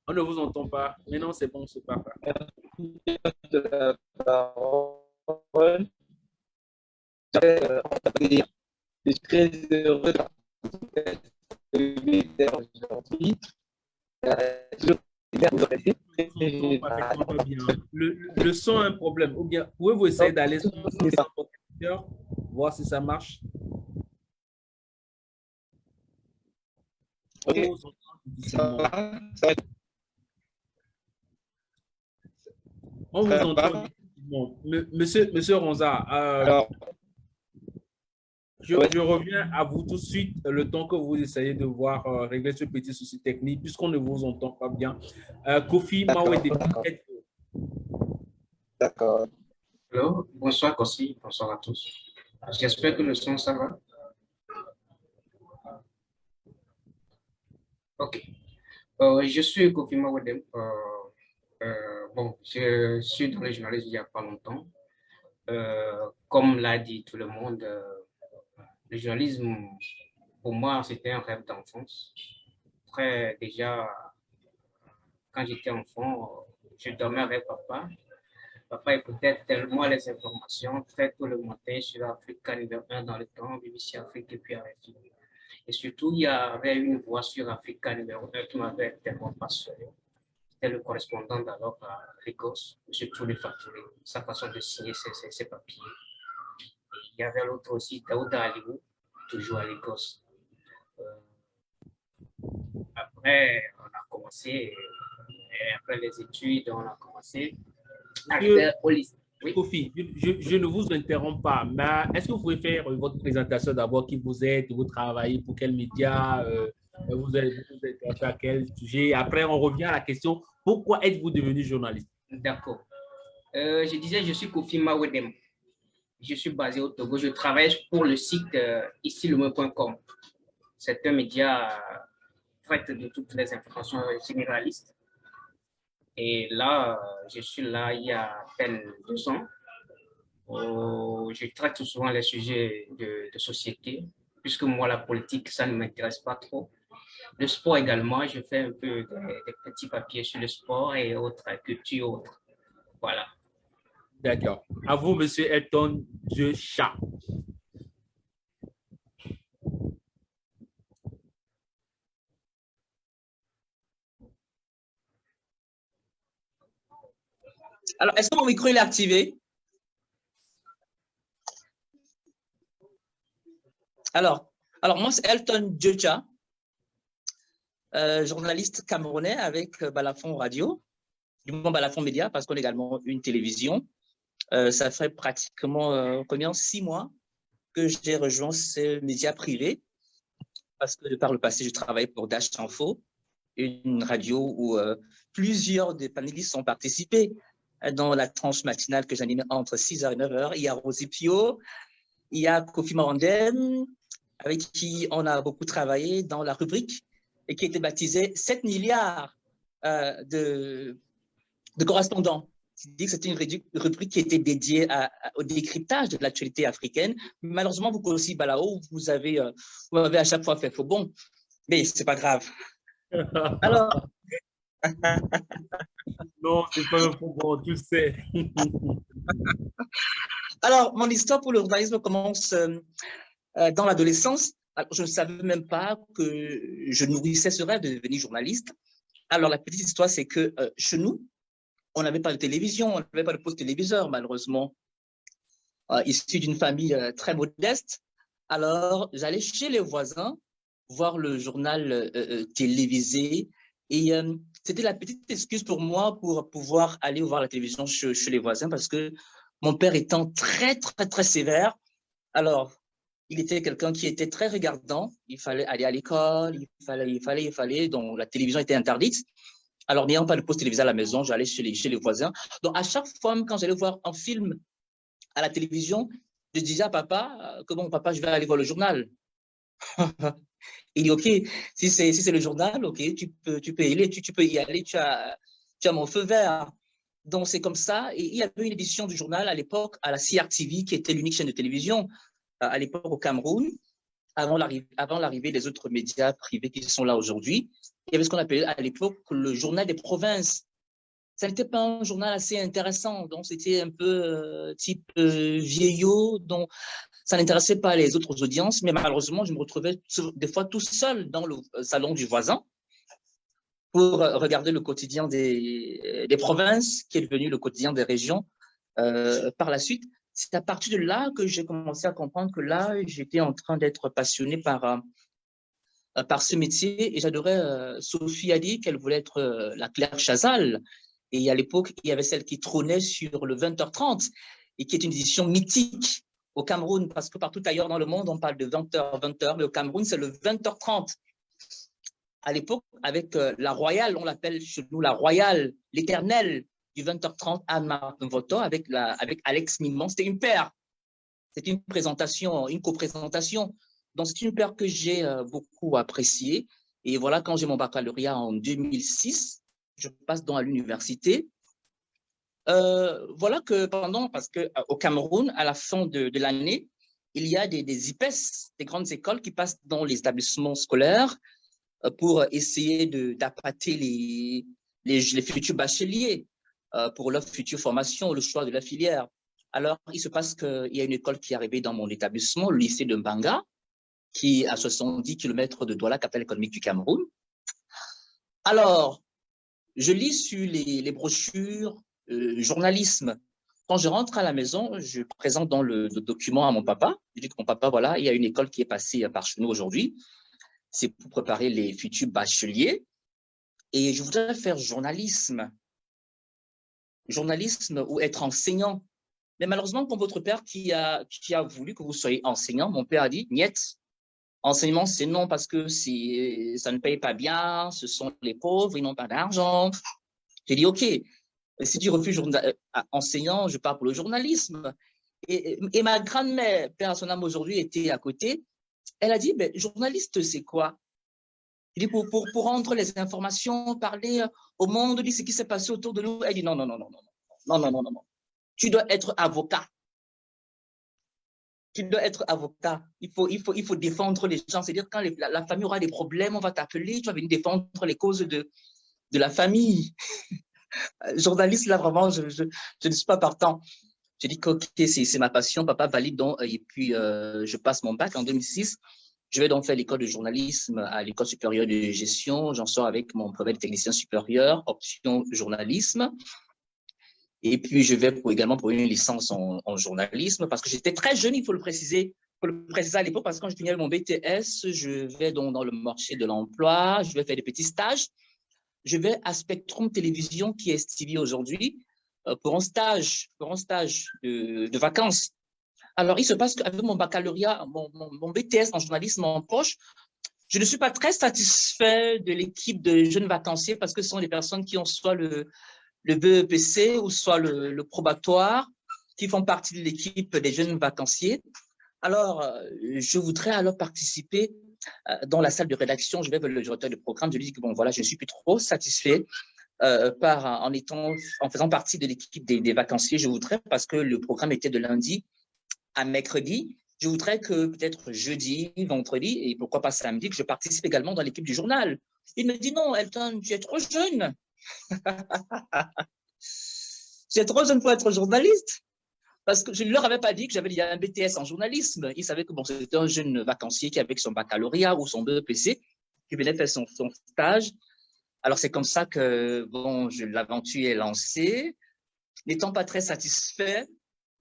On ne vous entend pas. Mais non, c'est bon, c'est pas grave. Je suis très heureux aujourd'hui. Le son a un problème. Ou bien, pouvez-vous essayer d'aller sur votre ordinateur, voir si ça marche? Okay. On vous entend. Monsieur Ronza, je reviens à vous tout de suite, le temps que vous essayez de voir régler ce petit souci technique, puisqu'on ne vous entend pas bien. Kofi Mawede. D'accord. Hello, bonsoir Kofi, bonsoir à tous. J'espère que le son, ça va. Ok. Je suis Kofi Mawede. Bon, je suis dans le journalisme il n'y a pas longtemps. Comme l'a dit tout le monde, le journalisme, pour moi, c'était un rêve d'enfance. Déjà, quand j'étais enfant, je dormais avec papa. Papa écoutait tellement les informations, très tôt le matin sur Africa numéro 1 dans le temps, BBC Afrique et puis RFI. Et surtout, il y avait une voix sur Africa numéro 1 qui m'avait tellement passionné. C'était le correspondant d'alors à Lagos, M. Toulé Faturé, sa façon de signer ses papiers. Et il y avait l'autre aussi, Daouda Aliou, toujours à Lagos. Après, on a commencé, et après les études, on a commencé à faire au lycée. Oui. Kofi, je ne vous interromps pas, mais est-ce que vous pouvez faire votre présentation d'abord, qui vous êtes, vous travaillez pour quel média, vous êtes à quel sujet? Après, on revient à la question, pourquoi êtes-vous devenu journaliste? D'accord. Je disais, je suis Kofi Mawede. Je suis basé au Togo. Je travaille pour le site ici-le-monde.com. C'est un média traite de toutes les informations généralistes. Et là, je suis là il y a à peine 2 ans. Je traite souvent les sujets de société, puisque moi, la politique, ça ne m'intéresse pas trop. Le sport également, je fais un peu des petits papiers sur le sport et autres, culture autres. Voilà. D'accord. À vous, Monsieur Elton Djecha. Alors, est-ce que mon micro est activé? Alors moi, c'est Elton Djecha, journaliste camerounais avec Balafon Radio, du moment Balafon Média, parce qu'on a également une télévision. Ça fait pratiquement 6 mois que j'ai rejoint ce média privé, parce que par le passé, je travaillais pour Dash Info, une radio où plusieurs des panélistes ont participé dans la tranche matinale que j'animais entre 6h et 9h. Il y a Rosie Pio, il y a Kofi Mawede, avec qui on a beaucoup travaillé dans la rubrique et qui était baptisée 7 milliards de correspondants. C'était une rubrique qui était dédiée au décryptage de l'actualité africaine. Malheureusement, vous aussi, Balao, vous m'avez à chaque fois fait faux bon, mais c'est pas grave. Alors. Non, c'est pas un faux bon, tu sais. Alors, mon histoire pour le journalisme commence dans l'adolescence. Je ne savais même pas que je nourrissais ce rêve de devenir journaliste. Alors, la petite histoire, c'est que chez nous, on n'avait pas de télévision, on n'avait pas de poste téléviseur, malheureusement. Issu d'une famille très modeste. Alors, j'allais chez les voisins voir le journal télévisé. Et c'était la petite excuse pour moi pour pouvoir aller voir la télévision chez les voisins, parce que mon père étant très, très, très sévère, alors, Il était quelqu'un qui était très regardant. Il fallait aller à l'école, il fallait. Donc, la télévision était interdite. Alors, n'ayant pas de poste télévisé à la maison, j'allais chez les voisins. Donc, à chaque fois, quand j'allais voir un film à la télévision, je disais à papa que bon, papa, je vais aller voir le journal. Il dit, OK, si c'est le journal, OK, tu peux y aller, tu peux y aller, tu as mon feu vert. Donc, c'est comme ça. Et il y avait une édition du journal à l'époque à la CRTV, qui était l'unique chaîne de télévision à l'époque au Cameroun, avant l'arrivée des autres médias privés qui sont là aujourd'hui. Il y avait ce qu'on appelait à l'époque le journal des provinces. Ça n'était pas un journal assez intéressant, donc c'était un peu type vieillot, donc ça n'intéressait pas les autres audiences, mais malheureusement, je me retrouvais des fois tout seul dans le salon du voisin pour regarder le quotidien des provinces, qui est devenu le quotidien des régions par la suite. C'est à partir de là que j'ai commencé à comprendre que là, j'étais en train d'être passionné par ce métier, et j'adorais, Sophie a dit qu'elle voulait être la Claire Chazal, et à l'époque, il y avait celle qui trônait sur le 20h30, et qui est une édition mythique au Cameroun, parce que partout ailleurs dans le monde, on parle de 20h, mais au Cameroun, c'est le 20h30. À l'époque, avec la Royale, on l'appelle chez nous la Royale, l'éternelle du 20h30, Anne-Martin Voto, avec Alex Mimon. C'était une paire. C'était une présentation, une coprésentation. Donc, c'est une paire que j'ai beaucoup appréciée. Et voilà, quand j'ai mon baccalauréat en 2006, je passe donc à l'université. Voilà que parce qu'au Cameroun, à la fin de l'année, il y a des IPES, des grandes écoles qui passent dans les établissements scolaires pour essayer d'appâter les futurs bacheliers pour leur future formation, le choix de la filière. Alors, il se passe qu'il y a une école qui est arrivée dans mon établissement, le lycée de Mbanga, qui est à 70 km de Douala, capitale économique du Cameroun. Alors, je lis sur les brochures journalisme. Quand je rentre à la maison, je présente dans le document à mon papa. Je dis que mon papa, voilà, il y a une école qui est passée par chez nous aujourd'hui. C'est pour préparer les futurs bacheliers. Et je voudrais faire journalisme ou être enseignant. Mais malheureusement, pour votre père qui a voulu que vous soyez enseignant, mon père a dit, niet, enseignement, c'est non parce que ça ne paye pas bien, ce sont les pauvres, ils n'ont pas d'argent. J'ai dit, OK, si tu refuses enseignant, je pars pour le journalisme. Et ma grand-mère, père à son âme aujourd'hui, était à côté. Elle a dit, ben, journaliste, c'est quoi? Il dit, pour rendre les informations, parler au monde, dire ce qui s'est passé autour de nous. Elle dit, non. Tu dois être avocat. Tu dois être avocat. Il faut défendre les gens. C'est-à-dire, quand la famille aura des problèmes, on va t'appeler, tu vas venir défendre les causes de la famille. Journaliste, là, vraiment, je ne suis pas partant. J'ai dit que okay, c'est ma passion, papa valide donc, et puis je passe mon bac en 2006. Je vais donc faire l'école de journalisme à l'école supérieure de gestion. J'en sors avec mon brevet de technicien supérieur, option journalisme. Et puis, je vais également pour une licence en journalisme parce que j'étais très jeune, il faut le préciser. Il faut le préciser à l'époque parce que quand je finis mon BTS, je vais donc dans le marché de l'emploi, je vais faire des petits stages. Je vais à Spectrum Télévision, qui est STV aujourd'hui, pour un stage de vacances. Alors, il se passe qu'avec mon baccalauréat, mon BTS en journalisme en poche, je ne suis pas très satisfait de l'équipe de jeunes vacanciers parce que ce sont des personnes qui ont soit le BEPC ou soit le probatoire, qui font partie de l'équipe des jeunes vacanciers. Alors, je voudrais alors participer dans la salle de rédaction. Je vais vers le directeur de programme, je lui dis que bon, voilà, je ne suis plus trop satisfait en faisant partie de l'équipe des vacanciers. Je voudrais, parce que le programme était de lundi à mercredi, je voudrais que peut-être jeudi, vendredi, et pourquoi pas samedi, que je participe également dans l'équipe du journal. Il me dit non, Elton, tu es trop jeune. Tu es trop jeune pour être journaliste. Parce que je ne leur avais pas dit que j'avais un BTS en journalisme. Ils savaient que bon, c'était un jeune vacancier qui avait son baccalauréat ou son BEPC, qui venait faire son stage. Alors, c'est comme ça que bon, l'aventure est lancée. N'étant pas très satisfait,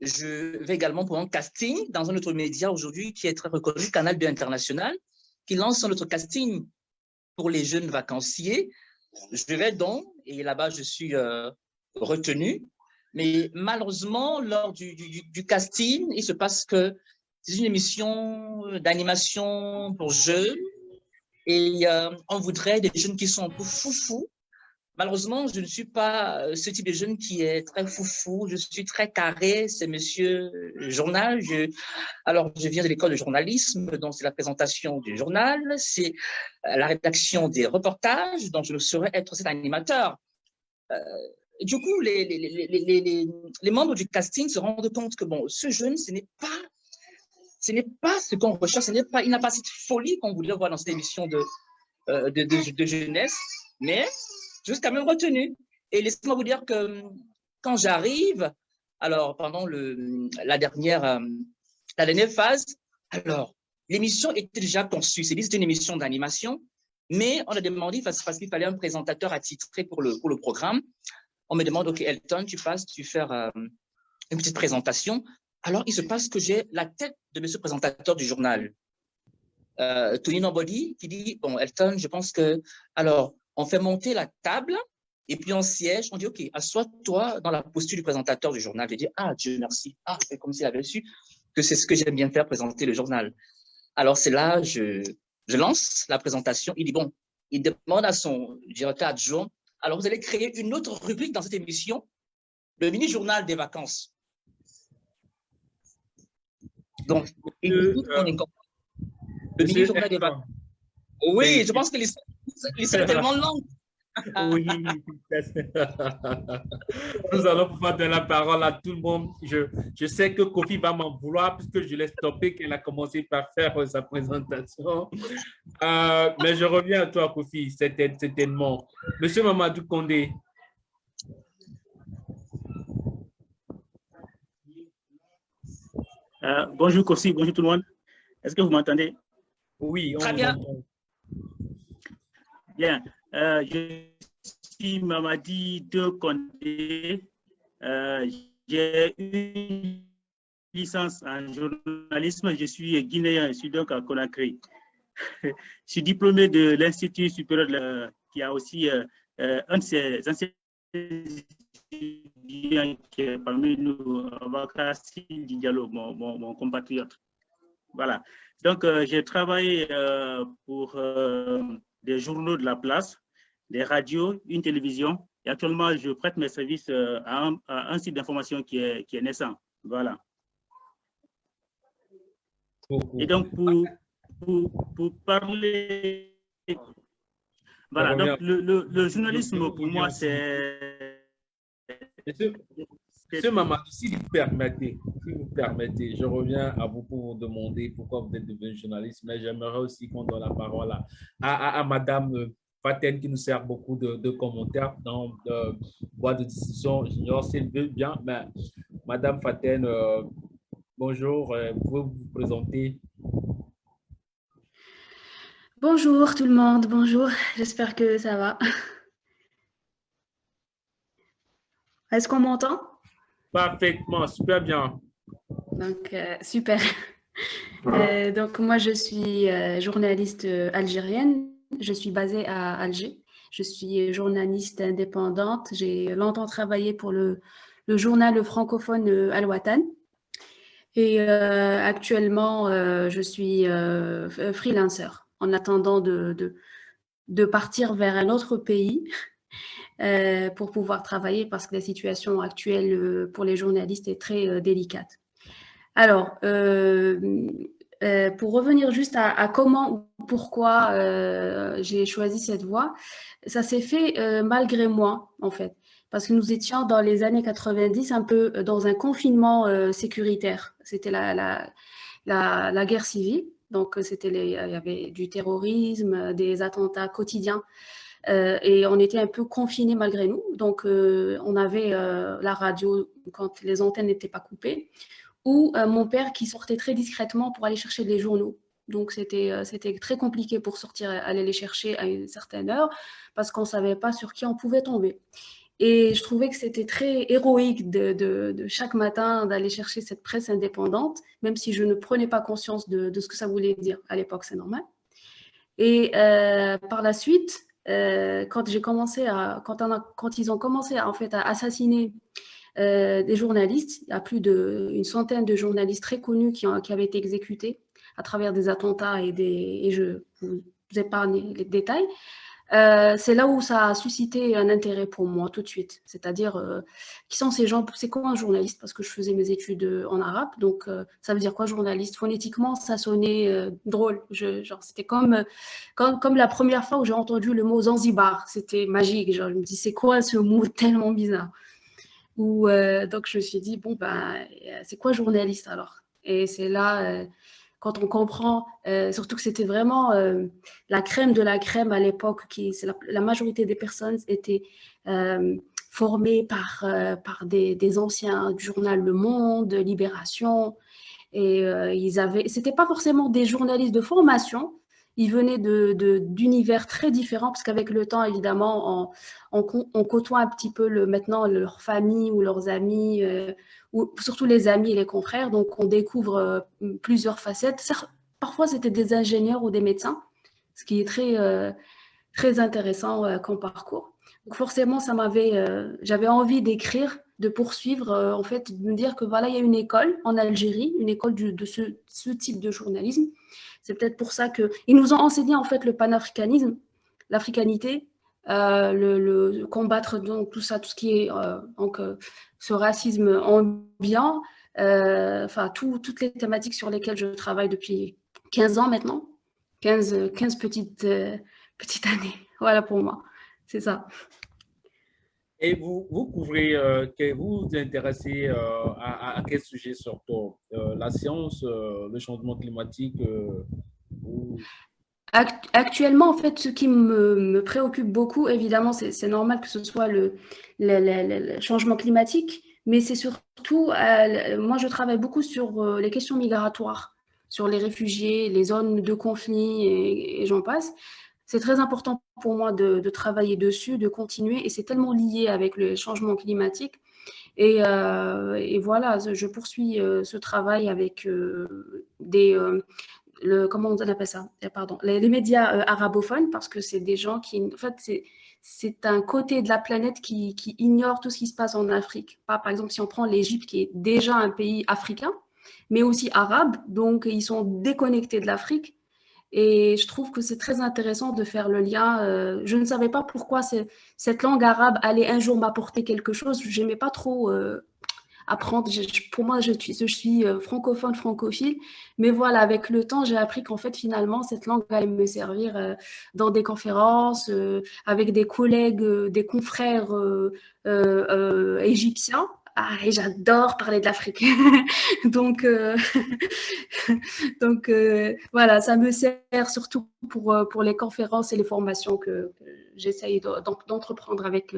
je vais également pour un casting dans un autre média aujourd'hui qui est très reconnu, Canal 2 International, qui lance un autre casting pour les jeunes vacanciers. Je vais donc, et là-bas, je suis retenu. Mais malheureusement, lors du casting, il se passe que C'est une émission d'animation pour jeunes et on voudrait des jeunes qui sont un peu foufous. Malheureusement, je ne suis pas ce type de jeune qui est très foufou. Je suis très carré. C'est monsieur journal. Alors, je viens de l'école de journalisme, donc c'est la présentation du journal, c'est la rédaction des reportages, donc je ne saurais être cet animateur. Du coup, les membres du casting se rendent compte que bon, ce jeune, ce n'est pas ce qu'on recherche, il n'a pas cette folie qu'on voudrait voir dans cette émission de jeunesse, mais jusqu'à même retenu. Et laissez-moi vous dire que quand j'arrive, alors pendant la dernière phase, alors l'émission était déjà conçue. C'est une émission d'animation, mais on a demandé, parce qu'il fallait un présentateur attitré pour le programme, on me demande, OK, Elton, tu fais une petite présentation. Alors, il se passe que j'ai la tête de monsieur présentateur du journal, Tony Nobody, qui dit, bon, Elton, je pense que, alors, on fait monter la table et puis on siège, on dit, OK, assois-toi dans la posture du présentateur du journal. Je dis, ah, Dieu merci. Ah, c'est comme s'il avait su que c'est ce que j'aime bien faire, présenter le journal. Alors, c'est là, je lance la présentation. Il dit, bon, il demande à son directeur adjoint, alors vous allez créer une autre rubrique dans cette émission, le mini-journal des vacances. Donc, le mini-journal des vacances. Oui, je pense que l'histoire est tellement longue. Oui, nous allons pouvoir donner la parole à tout le monde. Je sais que Kofi va m'en vouloir puisque je l'ai stoppé qu'elle a commencé par faire sa présentation. Mais je reviens à toi, Kofi, certainement. Monsieur Mamadou Condé. Bonjour Kofi, bonjour tout le monde. Est-ce que vous m'entendez? Oui, très bien. Bien. Je suis Mamadi de Condé. J'ai une licence en journalisme. Je suis guinéen, je suis donc à Conakry. Je suis diplômé de l'Institut supérieur qui a aussi un de ses anciens étudiants qui est parmi nous, Bakassi Diallo, mon compatriote. Voilà. Donc, j'ai travaillé pour des journaux de la place, des radios, une télévision. Et actuellement, je prête mes services à un site d'information qui est naissant. Voilà. Et donc, pour parler... Voilà, donc le journalisme, pour moi, c'est... Monsieur Mamadou, si vous permettez, je reviens à vous pour vous demander pourquoi vous êtes devenu journaliste, mais j'aimerais aussi qu'on donne la parole à Madame Faten qui nous sert beaucoup de commentaires dans le boîte de discussion. J'ignore si elle veut bien, mais Madame Faten, bonjour, vous pouvez vous présenter? Bonjour tout le monde, bonjour, j'espère que ça va. Est-ce qu'on m'entend? Parfaitement, super bien. Donc, super. Donc, moi, je suis journaliste algérienne. Je suis basée à Alger. Je suis journaliste indépendante. J'ai longtemps travaillé pour le journal francophone Al-Watan. Et actuellement, je suis freelancer en attendant de partir vers un autre pays pour pouvoir travailler parce que la situation actuelle pour les journalistes est très délicate. Alors, pour revenir juste à comment, pourquoi j'ai choisi cette voie, ça s'est fait malgré moi, en fait, parce que nous étions dans les années 90 un peu dans un confinement sécuritaire. C'était la guerre civile, donc il y avait du terrorisme, des attentats quotidiens. Et on était un peu confinés malgré nous. Donc, on avait la radio quand les antennes n'étaient pas coupées, ou mon père qui sortait très discrètement pour aller chercher les journaux. Donc, c'était très compliqué pour sortir, aller les chercher à une certaine heure, parce qu'on ne savait pas sur qui on pouvait tomber. Et je trouvais que c'était très héroïque de chaque matin d'aller chercher cette presse indépendante, même si je ne prenais pas conscience de ce que ça voulait dire. À l'époque, c'est normal. Et par la suite, quand ils ont commencé en fait, à assassiner des journalistes. Il y a plus d'une centaine de journalistes très connus qui avaient été exécutés à travers des attentats et je vous épargne les détails. C'est là où ça a suscité un intérêt pour moi tout de suite. C'est-à-dire, qui sont ces gens? C'est quoi un journaliste? Parce que je faisais mes études en arabe, donc ça veut dire quoi journaliste? Phonétiquement, ça sonnait drôle. C'était comme la première fois où j'ai entendu le mot Zanzibar. C'était magique. Genre, je me dis, c'est quoi ce mot tellement bizarre? Donc je me suis dit, bon, ben, c'est quoi journaliste alors? Et c'est là, quand on comprend, surtout que c'était vraiment la crème de la crème à l'époque, la majorité des personnes étaient formées par des anciens du journal Le Monde, Libération, et c'était pas forcément des journalistes de formation. Ils venaient d'univers très différents, parce qu'avec le temps, évidemment, on côtoie un petit peu maintenant leur famille ou leurs amis, ou surtout les amis et les confrères. Donc, on découvre plusieurs facettes. Parfois, c'était des ingénieurs ou des médecins, ce qui est très intéressant comme parcours. Donc, forcément, j'avais envie d'écrire, de poursuivre, en fait, de me dire que voilà, il y a une école en Algérie, une école de ce type de journalisme. C'est peut-être pour ça qu'ils nous ont enseigné en fait le panafricanisme, l'africanité, combattre donc tout ça, tout ce qui est ce racisme ambiant, enfin toutes les thématiques sur lesquelles je travaille depuis 15 ans maintenant, 15 petites années. Voilà pour moi, c'est ça. Et vous couvrez, vous vous intéressez à quel sujet surtout? La science, le changement climatique Actuellement, en fait, ce qui me préoccupe beaucoup, évidemment, c'est normal que ce soit le changement climatique, mais c'est surtout, moi, je travaille beaucoup sur les questions migratoires, sur les réfugiés, les zones de conflit et j'en passe. C'est très important pour moi de travailler dessus, de continuer, et c'est tellement lié avec le changement climatique. Et voilà, je poursuis ce travail avec comment on appelle ça? Pardon, les médias arabophones, parce que c'est des gens qui, en fait, c'est un côté de la planète qui ignore tout ce qui se passe en Afrique. Par exemple, si on prend l'Égypte, qui est déjà un pays africain, mais aussi arabe, donc ils sont déconnectés de l'Afrique. Et je trouve que c'est très intéressant de faire le lien. Je ne savais pas pourquoi cette langue arabe allait un jour m'apporter quelque chose. Je n'aimais pas trop apprendre. Pour moi, je suis francophone, francophile. Mais voilà, avec le temps, j'ai appris qu'en fait, finalement, cette langue allait me servir dans des conférences, avec des collègues, des confrères égyptiens. Ah, et j'adore parler de l'Afrique. Donc voilà, ça me sert surtout pour les conférences et les formations que j'essaye d'entreprendre avec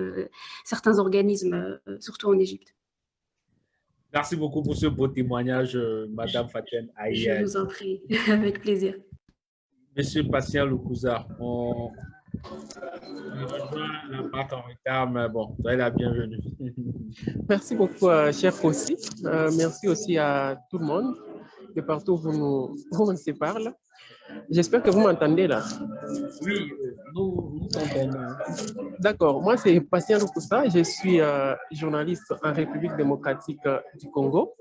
certains organismes, surtout en Égypte. Merci beaucoup pour ce beau témoignage, Madame Faten Aïe. Je vous en prie, avec plaisir. Monsieur Patient Loukouza, on rejoint la part en retard, mais bon, soyez la bienvenue. Merci beaucoup, cher Kossi. Merci aussi à tout le monde de partout où on se parle. J'espère que vous m'entendez là. Oui, nous t'entendons. D'accord. Moi, c'est Patient Loukouza. Je suis journaliste en République démocratique du Congo.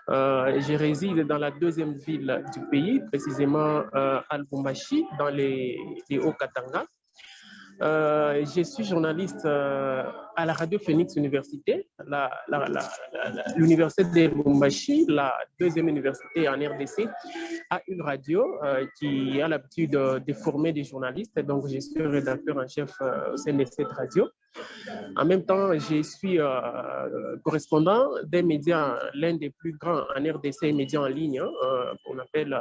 Je réside dans la deuxième ville du pays, précisément à Lubumbashi, dans les Hauts-Katanga. Je suis journaliste à la Radio Phoenix Université, l'université de Lubumbashi, la deuxième université en RDC, a une radio qui a l'habitude de former des journalistes. Donc, je suis rédacteur en chef au sein de cette radio. En même temps, je suis correspondant des médias, l'un des plus grands en RDC, médias en ligne, qu'on appelle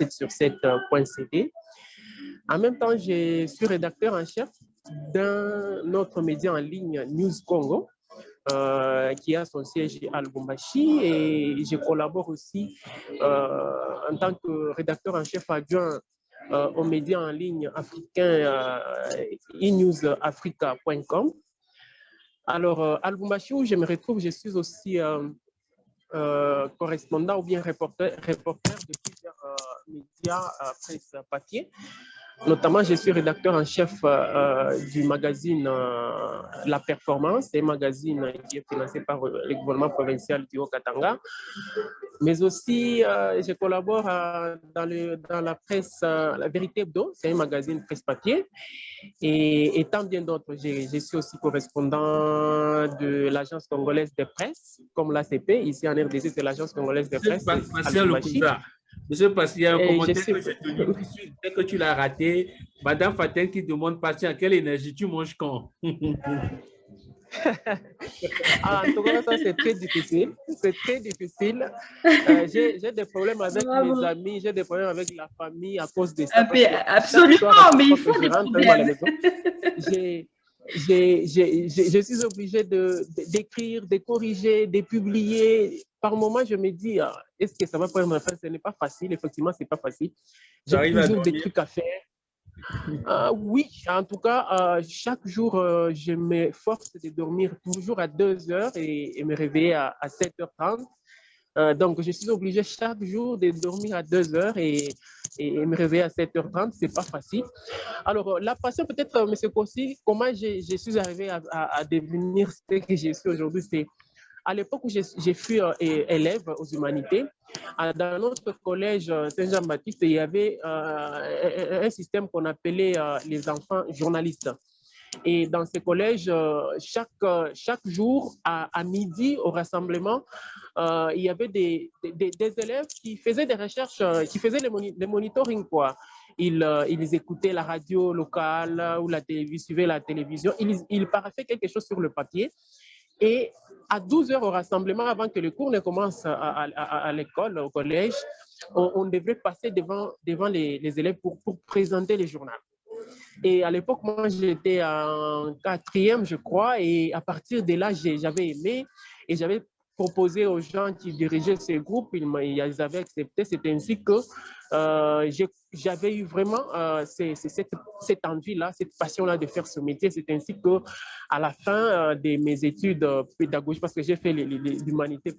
7sur7.cd. En même temps, je suis rédacteur en chef d'un autre média en ligne, News Congo, qui a son siège à Lubumbashi, et je collabore aussi en tant que rédacteur en chef adjoint aux médias en ligne africains enewsafrica.com. Alors, à Lubumbashi, où je me retrouve, je suis aussi correspondant ou bien reporter de plusieurs médias presse papier. Notamment, je suis rédacteur en chef du magazine La Performance, un magazine qui est financé par le gouvernement provincial du Haut-Katanga. Mais aussi, je collabore dans la presse, La Vérité Hebdo, c'est un magazine presse-papier. Et tant bien d'autres, je suis aussi correspondant de l'Agence congolaise de presse, comme l'ACP. Ici en RDC, c'est l'Agence congolaise de presse. Monsieur Patient, un commentaire que je te dis, dès que tu l'as raté, Madame Faten qui demande, Patient, quelle énergie tu manges quand? En tout cas, ça, c'est très difficile. C'est très difficile. J'ai des problèmes avec mes amis, j'ai des problèmes avec la famille à cause de ça. Absolument, mais il faut des problèmes. Je suis obligé d'écrire, de corriger, de publier. Par moment, je me dis, est-ce que ça va prendre ma fin? Ce n'est pas facile. Effectivement, ce n'est pas facile. J'ai toujours des trucs à faire. Oui, en tout cas, chaque jour, je m'efforce de dormir toujours à 2 heures et me réveiller à 7h30. Donc, je suis obligé chaque jour de dormir à 2 heures et me réveiller à 7h30. Ce n'est pas facile. Alors, la passion, peut-être, M. Kossi, comment je suis arrivé à devenir ce que je suis aujourd'hui, c'est à l'époque où j'ai fui élève aux humanités, dans notre collège Saint-Jean-Baptiste, il y avait un système qu'on appelait les enfants journalistes. Et dans ce collège, chaque jour, à midi, au rassemblement, il y avait des élèves qui faisaient des recherches, qui faisaient les monitoring, quoi. Ils écoutaient la radio locale ou la télévision, suivaient la télévision. Ils paraffaient quelque chose sur le papier. Et à 12 heures au rassemblement, avant que le cours ne commence à l'école, au collège, on devait passer devant les élèves pour présenter les journaux. Et à l'époque, moi, j'étais en 4e, je crois, et à partir de là, j'avais aimé et j'avais proposé aux gens qui dirigeaient ce groupe, ils avaient accepté. C'est ainsi que j'avais eu vraiment cette envie-là, cette passion-là de faire ce métier. C'est ainsi qu'à la fin de mes études pédagogiques, parce que j'ai fait les humanités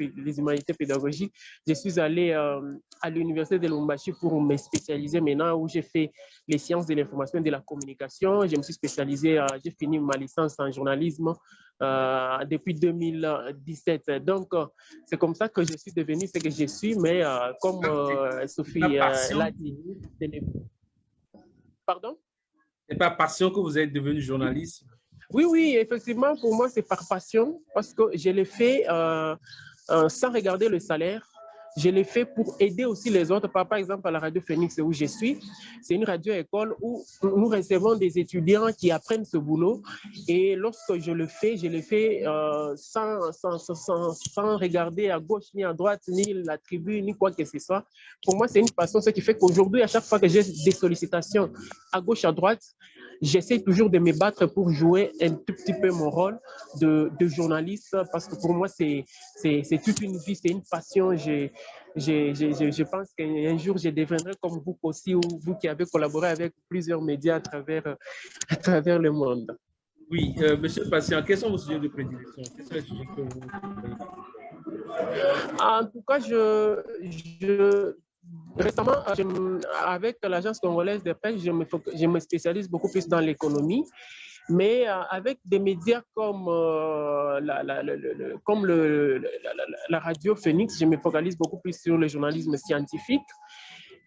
pédagogiques, je suis allé à l'université de Lubumbashi pour me spécialiser maintenant, où j'ai fait les sciences de l'information et de la communication. Je me suis spécialisé, j'ai fini ma licence en journalisme depuis 2017. Donc, c'est comme ça que je suis devenu ce que je suis, mais comme Sophie l'a dit. Pardon? C'est par passion que vous êtes devenu journaliste? Oui, effectivement, pour moi, c'est par passion, parce que je l'ai fait sans regarder le salaire. Je l'ai fait pour aider aussi les autres. Par exemple, à la Radio Phoenix où je suis, c'est une radio-école où nous recevons des étudiants qui apprennent ce boulot. Et lorsque je le fais sans regarder à gauche, ni à droite, ni la tribu, ni quoi que ce soit. Pour moi, c'est une passion, ce qui fait qu'aujourd'hui, à chaque fois que j'ai des sollicitations à gauche, à droite, j'essaie toujours de me battre pour jouer un tout petit peu mon rôle de journaliste, parce que pour moi, c'est toute une vie, c'est une passion. Je pense qu'un jour, je deviendrai comme vous aussi, ou vous qui avez collaboré avec plusieurs médias à travers le monde. Oui, Monsieur Patient, quels sont vos sujets de prédilection? Quels sont les sujets que vous... En tout cas, récemment, avec l'Agence congolaise de presse, je me spécialise beaucoup plus dans l'économie, mais avec des médias comme la Radio Phoenix, je me focalise beaucoup plus sur le journalisme scientifique,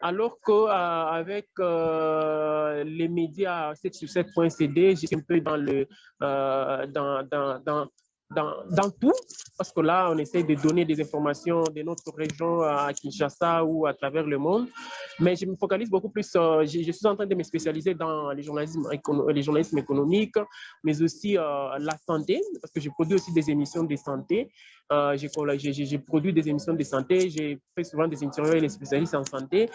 alors qu'avec les médias 7sur7.cd, je suis un peu dans tout, parce que là, on essaie de donner des informations de notre région à Kinshasa ou à travers le monde. Mais je me focalise beaucoup plus, je suis en train de me spécialiser dans les journalismes économiques, mais aussi la santé, parce que je produis aussi des émissions de santé. J'ai produit des émissions de santé, j'ai fait souvent des interviews avec les spécialistes en santé.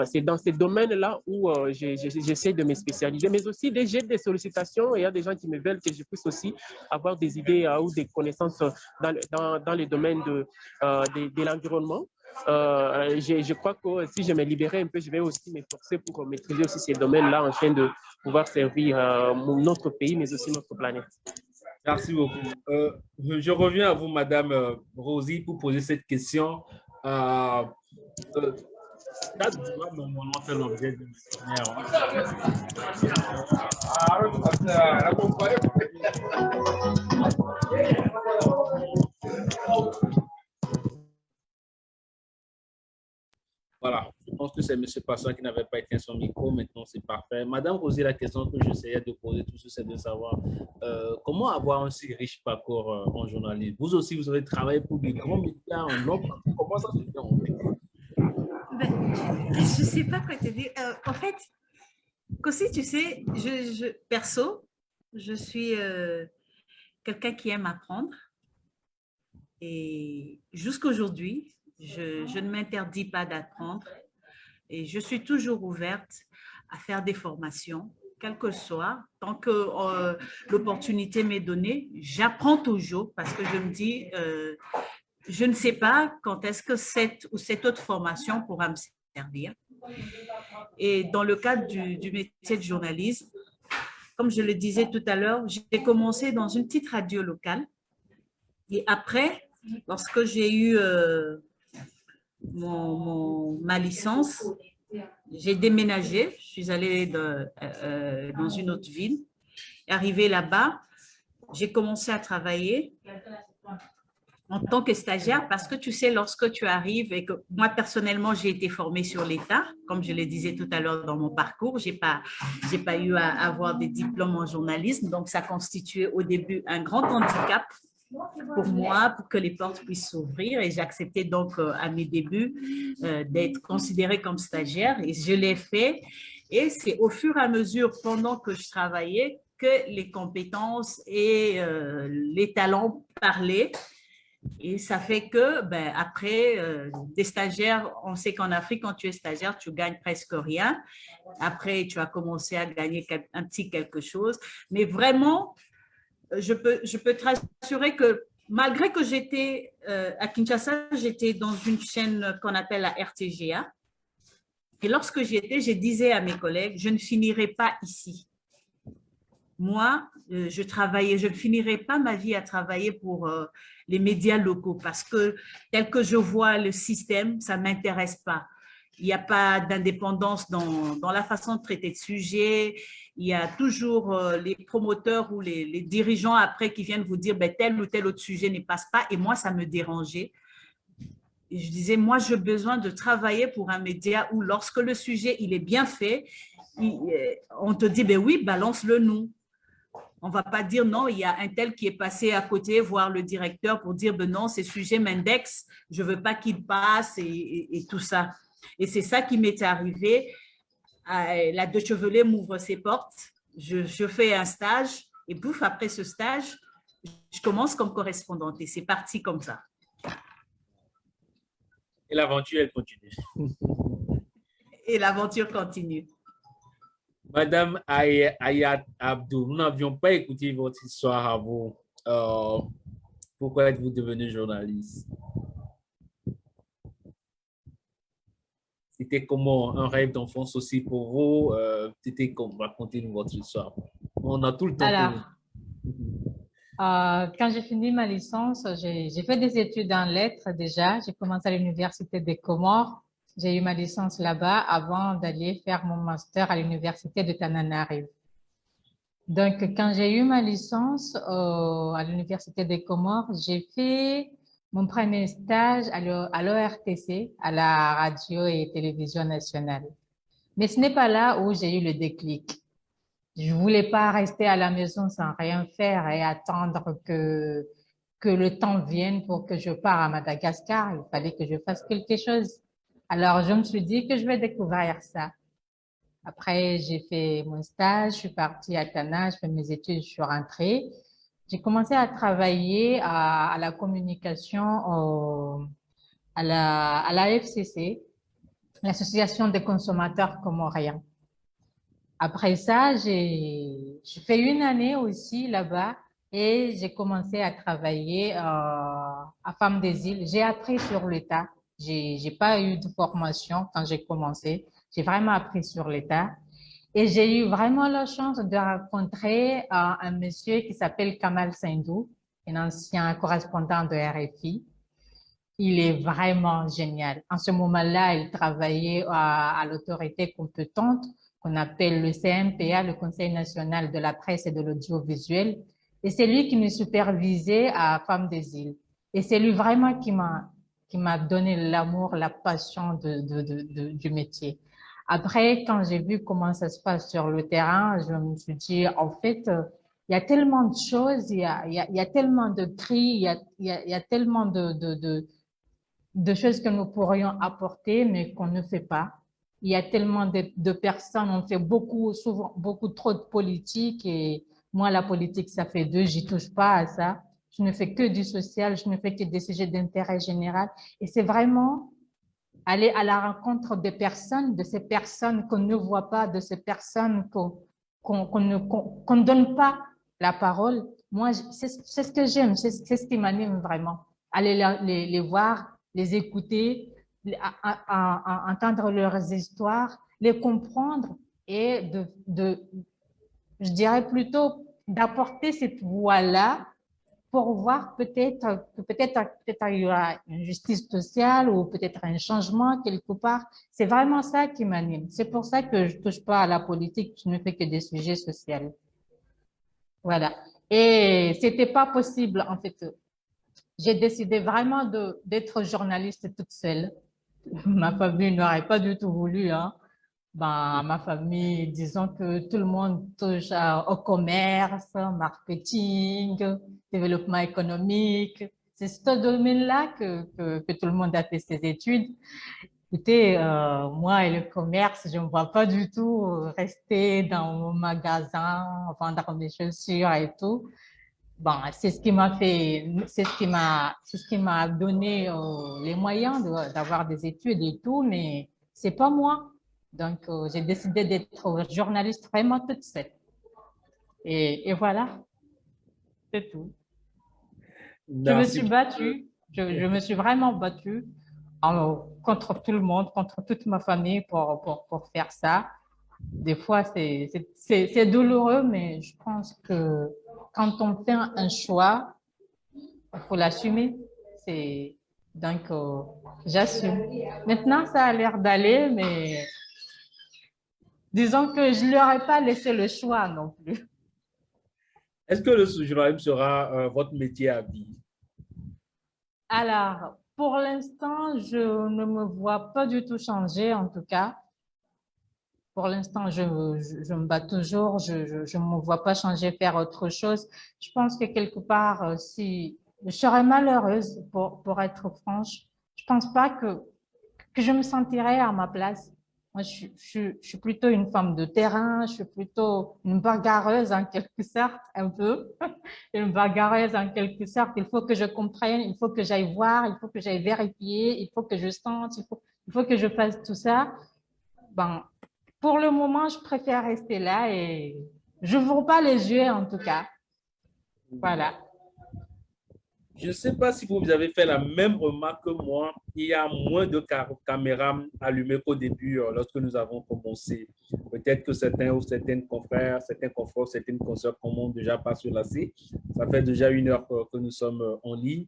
C'est dans ces domaines-là où j'essaie de me spécialiser, mais aussi j'ai des sollicitations, et il y a des gens qui me veulent que je puisse aussi avoir des idées ou des connaissances dans les domaines de l'environnement. Je crois que si je me libérais un peu, je vais aussi m'efforcer pour maîtriser aussi ces domaines-là afin de pouvoir servir notre pays, mais aussi notre planète. Merci beaucoup. Je reviens à vous, Madame Rosie, pour poser cette question. Ça doit normalement faire l'objet d'une questionnaire. Voilà, je pense que c'est M. Passon qui n'avait pas éteint son micro. Maintenant, c'est parfait. Madame Rosy, la question que j'essayais de poser, tout ça, c'est de savoir comment avoir un si riche parcours en journalisme. Vous aussi, vous avez travaillé pour des grands médias en long. Comment ça se fait en fait? Je ne sais pas quoi te dire. En fait, aussi, tu sais, perso, je suis quelqu'un qui aime apprendre. Et jusqu'aujourd'hui, je ne m'interdis pas d'apprendre et je suis toujours ouverte à faire des formations, quel que soit. Tant que l'opportunité m'est donnée, j'apprends toujours parce que je me dis, je ne sais pas quand est-ce que cette ou cette autre formation pourra me servir. Et dans le cadre du métier de journalisme, comme je le disais tout à l'heure, j'ai commencé dans une petite radio locale. Et après, lorsque j'ai eu ma licence, j'ai déménagé. Je suis allée dans une autre ville. Arrivée là-bas, j'ai commencé à travailler en tant que stagiaire parce que tu sais, lorsque tu arrives et que moi, personnellement, j'ai été formée sur l'État, comme je le disais tout à l'heure dans mon parcours, j'ai pas eu à avoir des diplômes en journalisme, donc ça constituait au début un grand handicap pour moi, pour que les portes puissent s'ouvrir. Et j'ai accepté donc à mes débuts d'être considérée comme stagiaire et je l'ai fait. Et c'est au fur et à mesure, pendant que je travaillais, que les compétences et les talents parlaient. Et ça fait que, ben, après, des stagiaires, on sait qu'en Afrique, quand tu es stagiaire, tu gagnes presque rien. Après, tu as commencé à gagner un petit quelque chose. Mais vraiment, je peux te rassurer que malgré que j'étais à Kinshasa, j'étais dans une chaîne qu'on appelle la RTGA. Et lorsque j'y étais, je disais à mes collègues, je ne finirai pas ici. Moi, je ne finirai pas ma vie à travailler pour les médias locaux parce que tel que je vois le système, ça ne m'intéresse pas. Il n'y a pas d'indépendance dans la façon de traiter de sujets. Il y a toujours les promoteurs ou les dirigeants après qui viennent vous dire ben, tel ou tel autre sujet ne passe pas. Et moi, ça me dérangeait. Et je disais, moi, j'ai besoin de travailler pour un média où lorsque le sujet il est bien fait, on te dit, ben oui, balance-le nous. On ne va pas dire non, il y a un tel qui est passé à côté, voir le directeur pour dire ben non, ces sujets m'indexent, je ne veux pas qu'il passe et tout ça. Et c'est ça qui m'est arrivé. La Deutsche Welle m'ouvre ses portes, je fais un stage et pouf, après ce stage, je commence comme correspondante et c'est parti comme ça. Et l'aventure, elle continue. Et l'aventure continue. Madame Ayat Abdou, nous n'avions pas écouté votre histoire à vous. Pourquoi êtes-vous devenue journaliste? C'était comment un rêve d'enfance aussi pour vous? C'était comme racontez-nous votre histoire. On a tout le temps. Alors, quand j'ai fini ma licence, j'ai fait des études en lettres déjà. J'ai commencé à l'université des Comores. J'ai eu ma licence là-bas avant d'aller faire mon master à l'université de Tananarive. Donc, quand j'ai eu ma licence à l'université des Comores, j'ai fait mon premier stage à l'ORTC, à la radio et télévision nationale. Mais ce n'est pas là où j'ai eu le déclic. Je voulais pas rester à la maison sans rien faire et attendre que le temps vienne pour que je parte à Madagascar. Il fallait que je fasse quelque chose. Alors, je me suis dit que je vais découvrir ça. Après, j'ai fait mon stage, je suis partie à Tana, je fais mes études, je suis rentrée. J'ai commencé à travailler à la communication à la FCC, l'Association des consommateurs comoriens. Après ça, j'ai fait une année aussi là-bas et j'ai commencé à travailler à Femmes des Îles. J'ai appris sur l'État. J'ai pas eu de formation quand j'ai commencé. J'ai vraiment appris sur l'État. Et j'ai eu vraiment la chance de rencontrer un monsieur qui s'appelle Kamal Sindou, un ancien correspondant de RFI. il est vraiment génial. En ce moment-là, il travaillait à l'autorité compétente qu'on appelle le CNPA, le Conseil national de la presse et de l'audiovisuel. Et c'est lui qui me supervisait à Femmes des îles. Et c'est lui vraiment qui m'a donné l'amour, la passion du métier. Après, quand j'ai vu comment ça se passe sur le terrain, je me suis dit, en fait, il y a tellement de choses, il y a tellement de cris, il y a tellement de choses que nous pourrions apporter, mais qu'on ne fait pas. Il y a tellement de personnes, on fait souvent beaucoup trop de politique et moi, la politique, ça fait deux, j'y touche pas à ça. Je ne fais que du social, je ne fais que des sujets d'intérêt général. Et c'est vraiment aller à la rencontre des personnes, de ces personnes qu'on ne voit pas, de ces personnes qu'on ne donne pas la parole. Moi, c'est ce que j'aime, c'est ce qui m'anime vraiment. Aller les voir, les écouter, entendre leurs histoires, les comprendre et je dirais plutôt d'apporter cette voix-là pour voir peut-être il y aura une justice sociale ou peut-être un changement quelque part. C'est vraiment ça qui m'anime. C'est pour ça que je touche pas à la politique, je ne fais que des sujets sociaux. Voilà. Et c'était pas possible, en fait. J'ai décidé vraiment d'être journaliste toute seule. Ma famille n'aurait pas du tout voulu, hein. Ben, ma famille, disons que tout le monde touche au commerce, marketing, développement économique. C'est ce domaine-là que tout le monde a fait ses études. Écoutez, moi et le commerce, je ne me vois pas du tout rester dans mon magasin, vendre mes chaussures et tout. Bon, c'est ce qui m'a donné les moyens d'avoir des études et tout, mais c'est pas moi. Donc, j'ai décidé d'être journaliste vraiment toute seule. Et voilà, c'est tout. Je me suis battue, je me suis vraiment battue contre tout le monde, contre toute ma famille pour faire ça. Des fois, c'est douloureux, mais je pense que quand on fait un choix, il faut l'assumer. Donc, j'assume. Maintenant, ça a l'air d'aller, mais disons que je ne leur ai pas laissé le choix non plus. Est-ce que le journalisme sera votre métier à vie? Alors, pour l'instant, je ne me vois pas du tout changer, en tout cas. Pour l'instant, je me bats toujours, je ne me vois pas changer, faire autre chose. Je pense que quelque part, si je serais malheureuse, pour être franche, je ne pense pas que je me sentirais à ma place. Moi, je suis plutôt une femme de terrain, je suis plutôt une bagarreuse en quelque sorte, un peu. Une bagarreuse en quelque sorte. Il faut que je comprenne, il faut que j'aille voir, il faut que j'aille vérifier, il faut que je sente, il faut que je fasse tout ça. Bon, pour le moment, je préfère rester là et je n'ouvre pas les yeux en tout cas. Voilà. Je ne sais pas si vous avez fait la même remarque que moi. Il y a moins de caméras allumées qu'au début, lorsque nous avons commencé. Peut-être que certains ou certaines confrères, certaines consoeurs commencent déjà pas sur la C. Ça fait déjà 1 heure que nous sommes en ligne.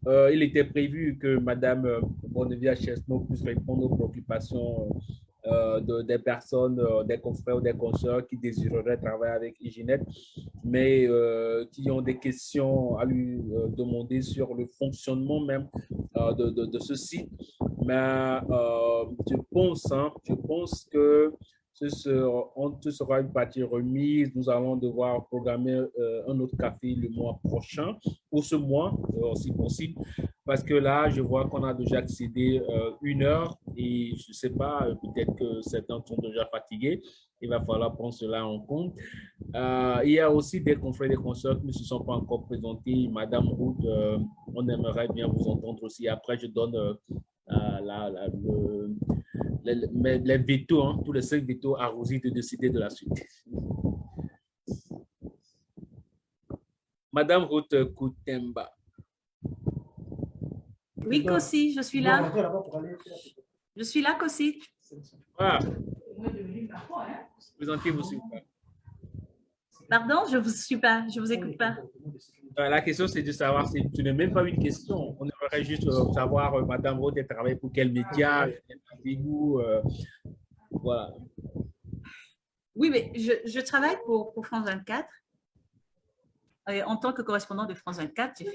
Il était prévu que Madame Bonnevie Chesneau puisse répondre aux préoccupations des personnes, des confrères ou des consoeurs qui désireraient travailler avec Hyginette, mais qui ont des questions à lui demander sur le fonctionnement même de ce site. Mais je pense que ce sera une partie remise. Nous allons devoir programmer un autre café le mois prochain, ou ce mois, si possible, parce que là, je vois qu'on a déjà accédé 1 heure et je ne sais pas, peut-être que certains sont déjà fatigués. Il va falloir prendre cela en compte. Il y a aussi des confrères et des consoeurs qui ne se sont pas encore présentés. Madame Route, on aimerait bien vous entendre aussi. Après, je donne les vétos, hein, tous les 5 vétos à Rosie de décider de la suite. Madame Ruth Koutemba. Oui, Kossi, je suis là. Je suis là, Kossi. Ah. Présentez-vous, s'il vous plaît. Pardon, je ne vous suis pas, je ne vous écoute pas. La question, c'est de savoir si tu n'as même pas une question. On j'aimerais juste savoir, Madame Rode, elle travaille pour quel média? Voilà. Oui, mais je travaille pour France 24. En tant que correspondant de France 24, je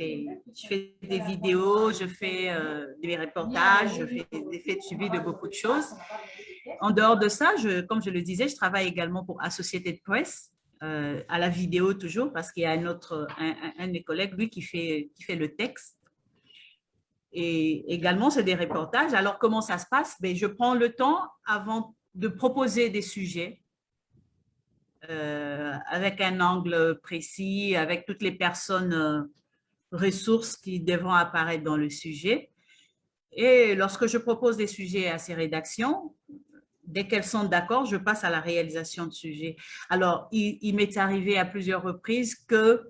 fais des vidéos, je fais des reportages, je fais des faits de suivi de beaucoup de choses. En dehors de ça, comme je le disais, je travaille également pour Associated Press, à la vidéo toujours, parce qu'il y a un de mes collègues, lui, qui fait le texte. Et également, c'est des reportages. Alors, comment ça se passe? Ben, je prends le temps avant de proposer des sujets avec un angle précis, avec toutes les personnes ressources qui devront apparaître dans le sujet. Et lorsque je propose des sujets à ces rédactions, dès qu'elles sont d'accord, je passe à la réalisation de sujets. Alors, il m'est arrivé à plusieurs reprises que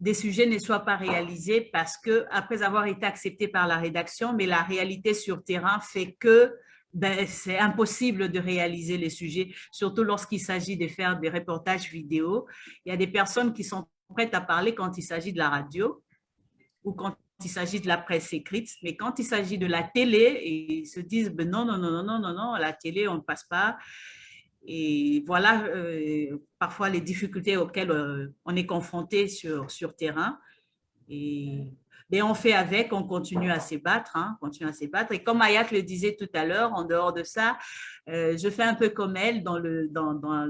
des sujets ne soient pas réalisés parce que, après avoir été acceptés par la rédaction, mais la réalité sur terrain fait que c'est impossible de réaliser les sujets, surtout lorsqu'il s'agit de faire des reportages vidéo. Il y a des personnes qui sont prêtes à parler quand il s'agit de la radio ou quand il s'agit de la presse écrite, mais quand il s'agit de la télé, ils se disent ben non, la télé, on ne passe pas. Et voilà parfois les difficultés auxquelles on est confronté sur terrain. Et on fait avec, on continue à se battre, Et comme Ayat le disait tout à l'heure, en dehors de ça, je fais un peu comme elle dans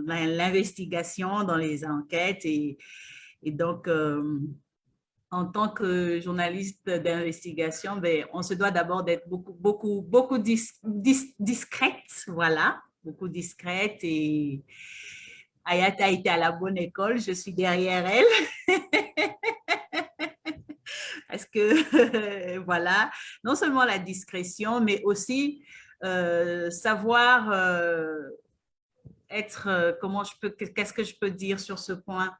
l'investigation, dans les enquêtes. Et donc, en tant que journaliste d'investigation, ben, on se doit d'abord d'être beaucoup discrète, voilà, beaucoup discrète. Et Ayat a été à la bonne école, je suis derrière elle. Parce que, voilà, non seulement la discrétion, mais aussi savoir être, qu'est-ce que je peux dire sur ce point?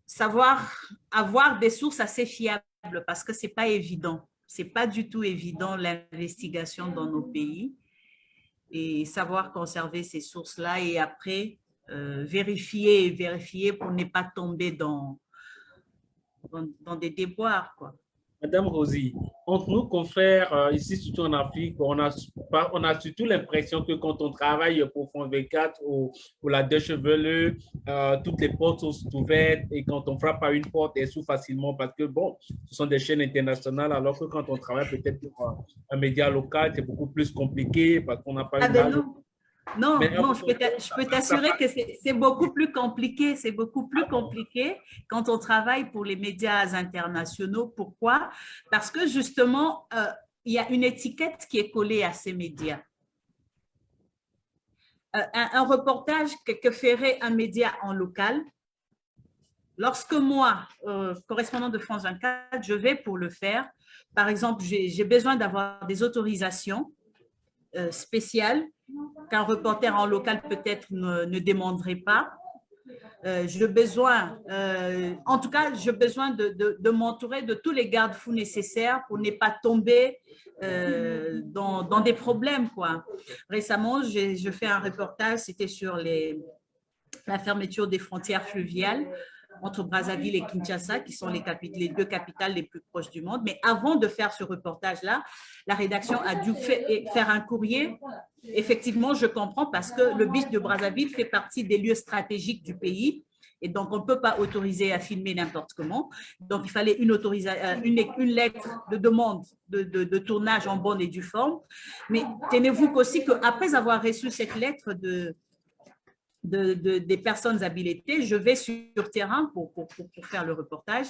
Savoir avoir des sources assez fiables, parce que ce n'est pas évident. Ce n'est pas du tout évident l'investigation dans nos pays. Et savoir conserver ces sources-là et après vérifier pour ne pas tomber dans des déboires, quoi. Madame Rosie, entre nous confrères, ici surtout en Afrique, on a surtout l'impression que quand on travaille pour France 24 ou pour la Deutsche Welle, toutes les portes sont ouvertes et quand on frappe à une porte, elle s'ouvre facilement parce que, bon, ce sont des chaînes internationales, alors que quand on travaille peut-être pour un média local, c'est beaucoup plus compliqué parce qu'on n'a pas une base. Non, je peux t'assurer que c'est beaucoup plus compliqué. C'est beaucoup plus compliqué quand on travaille pour les médias internationaux. Pourquoi? Parce que justement, il y a une étiquette qui est collée à ces médias. Un reportage que ferait un média en local, lorsque moi, correspondant de France 24, je vais pour le faire, par exemple, j'ai besoin d'avoir des autorisations spéciales qu'un reporter en local peut-être ne demanderait pas. J'ai besoin, en tout cas, j'ai besoin de m'entourer de tous les garde-fous nécessaires pour ne pas tomber dans des problèmes, quoi. Récemment, je fais un reportage, c'était sur la fermeture des frontières fluviales entre Brazzaville et Kinshasa, qui sont les deux capitales les plus proches du monde. Mais avant de faire ce reportage-là, la rédaction a dû faire un courrier. Effectivement, je comprends parce que le beach de Brazzaville fait partie des lieux stratégiques du pays. Et donc, on ne peut pas autoriser à filmer n'importe comment. Donc, il fallait une lettre de demande de tournage en bonne et due forme. Mais tenez-vous aussi qu'après avoir reçu cette lettre des personnes habilitées, je vais sur terrain pour faire le reportage.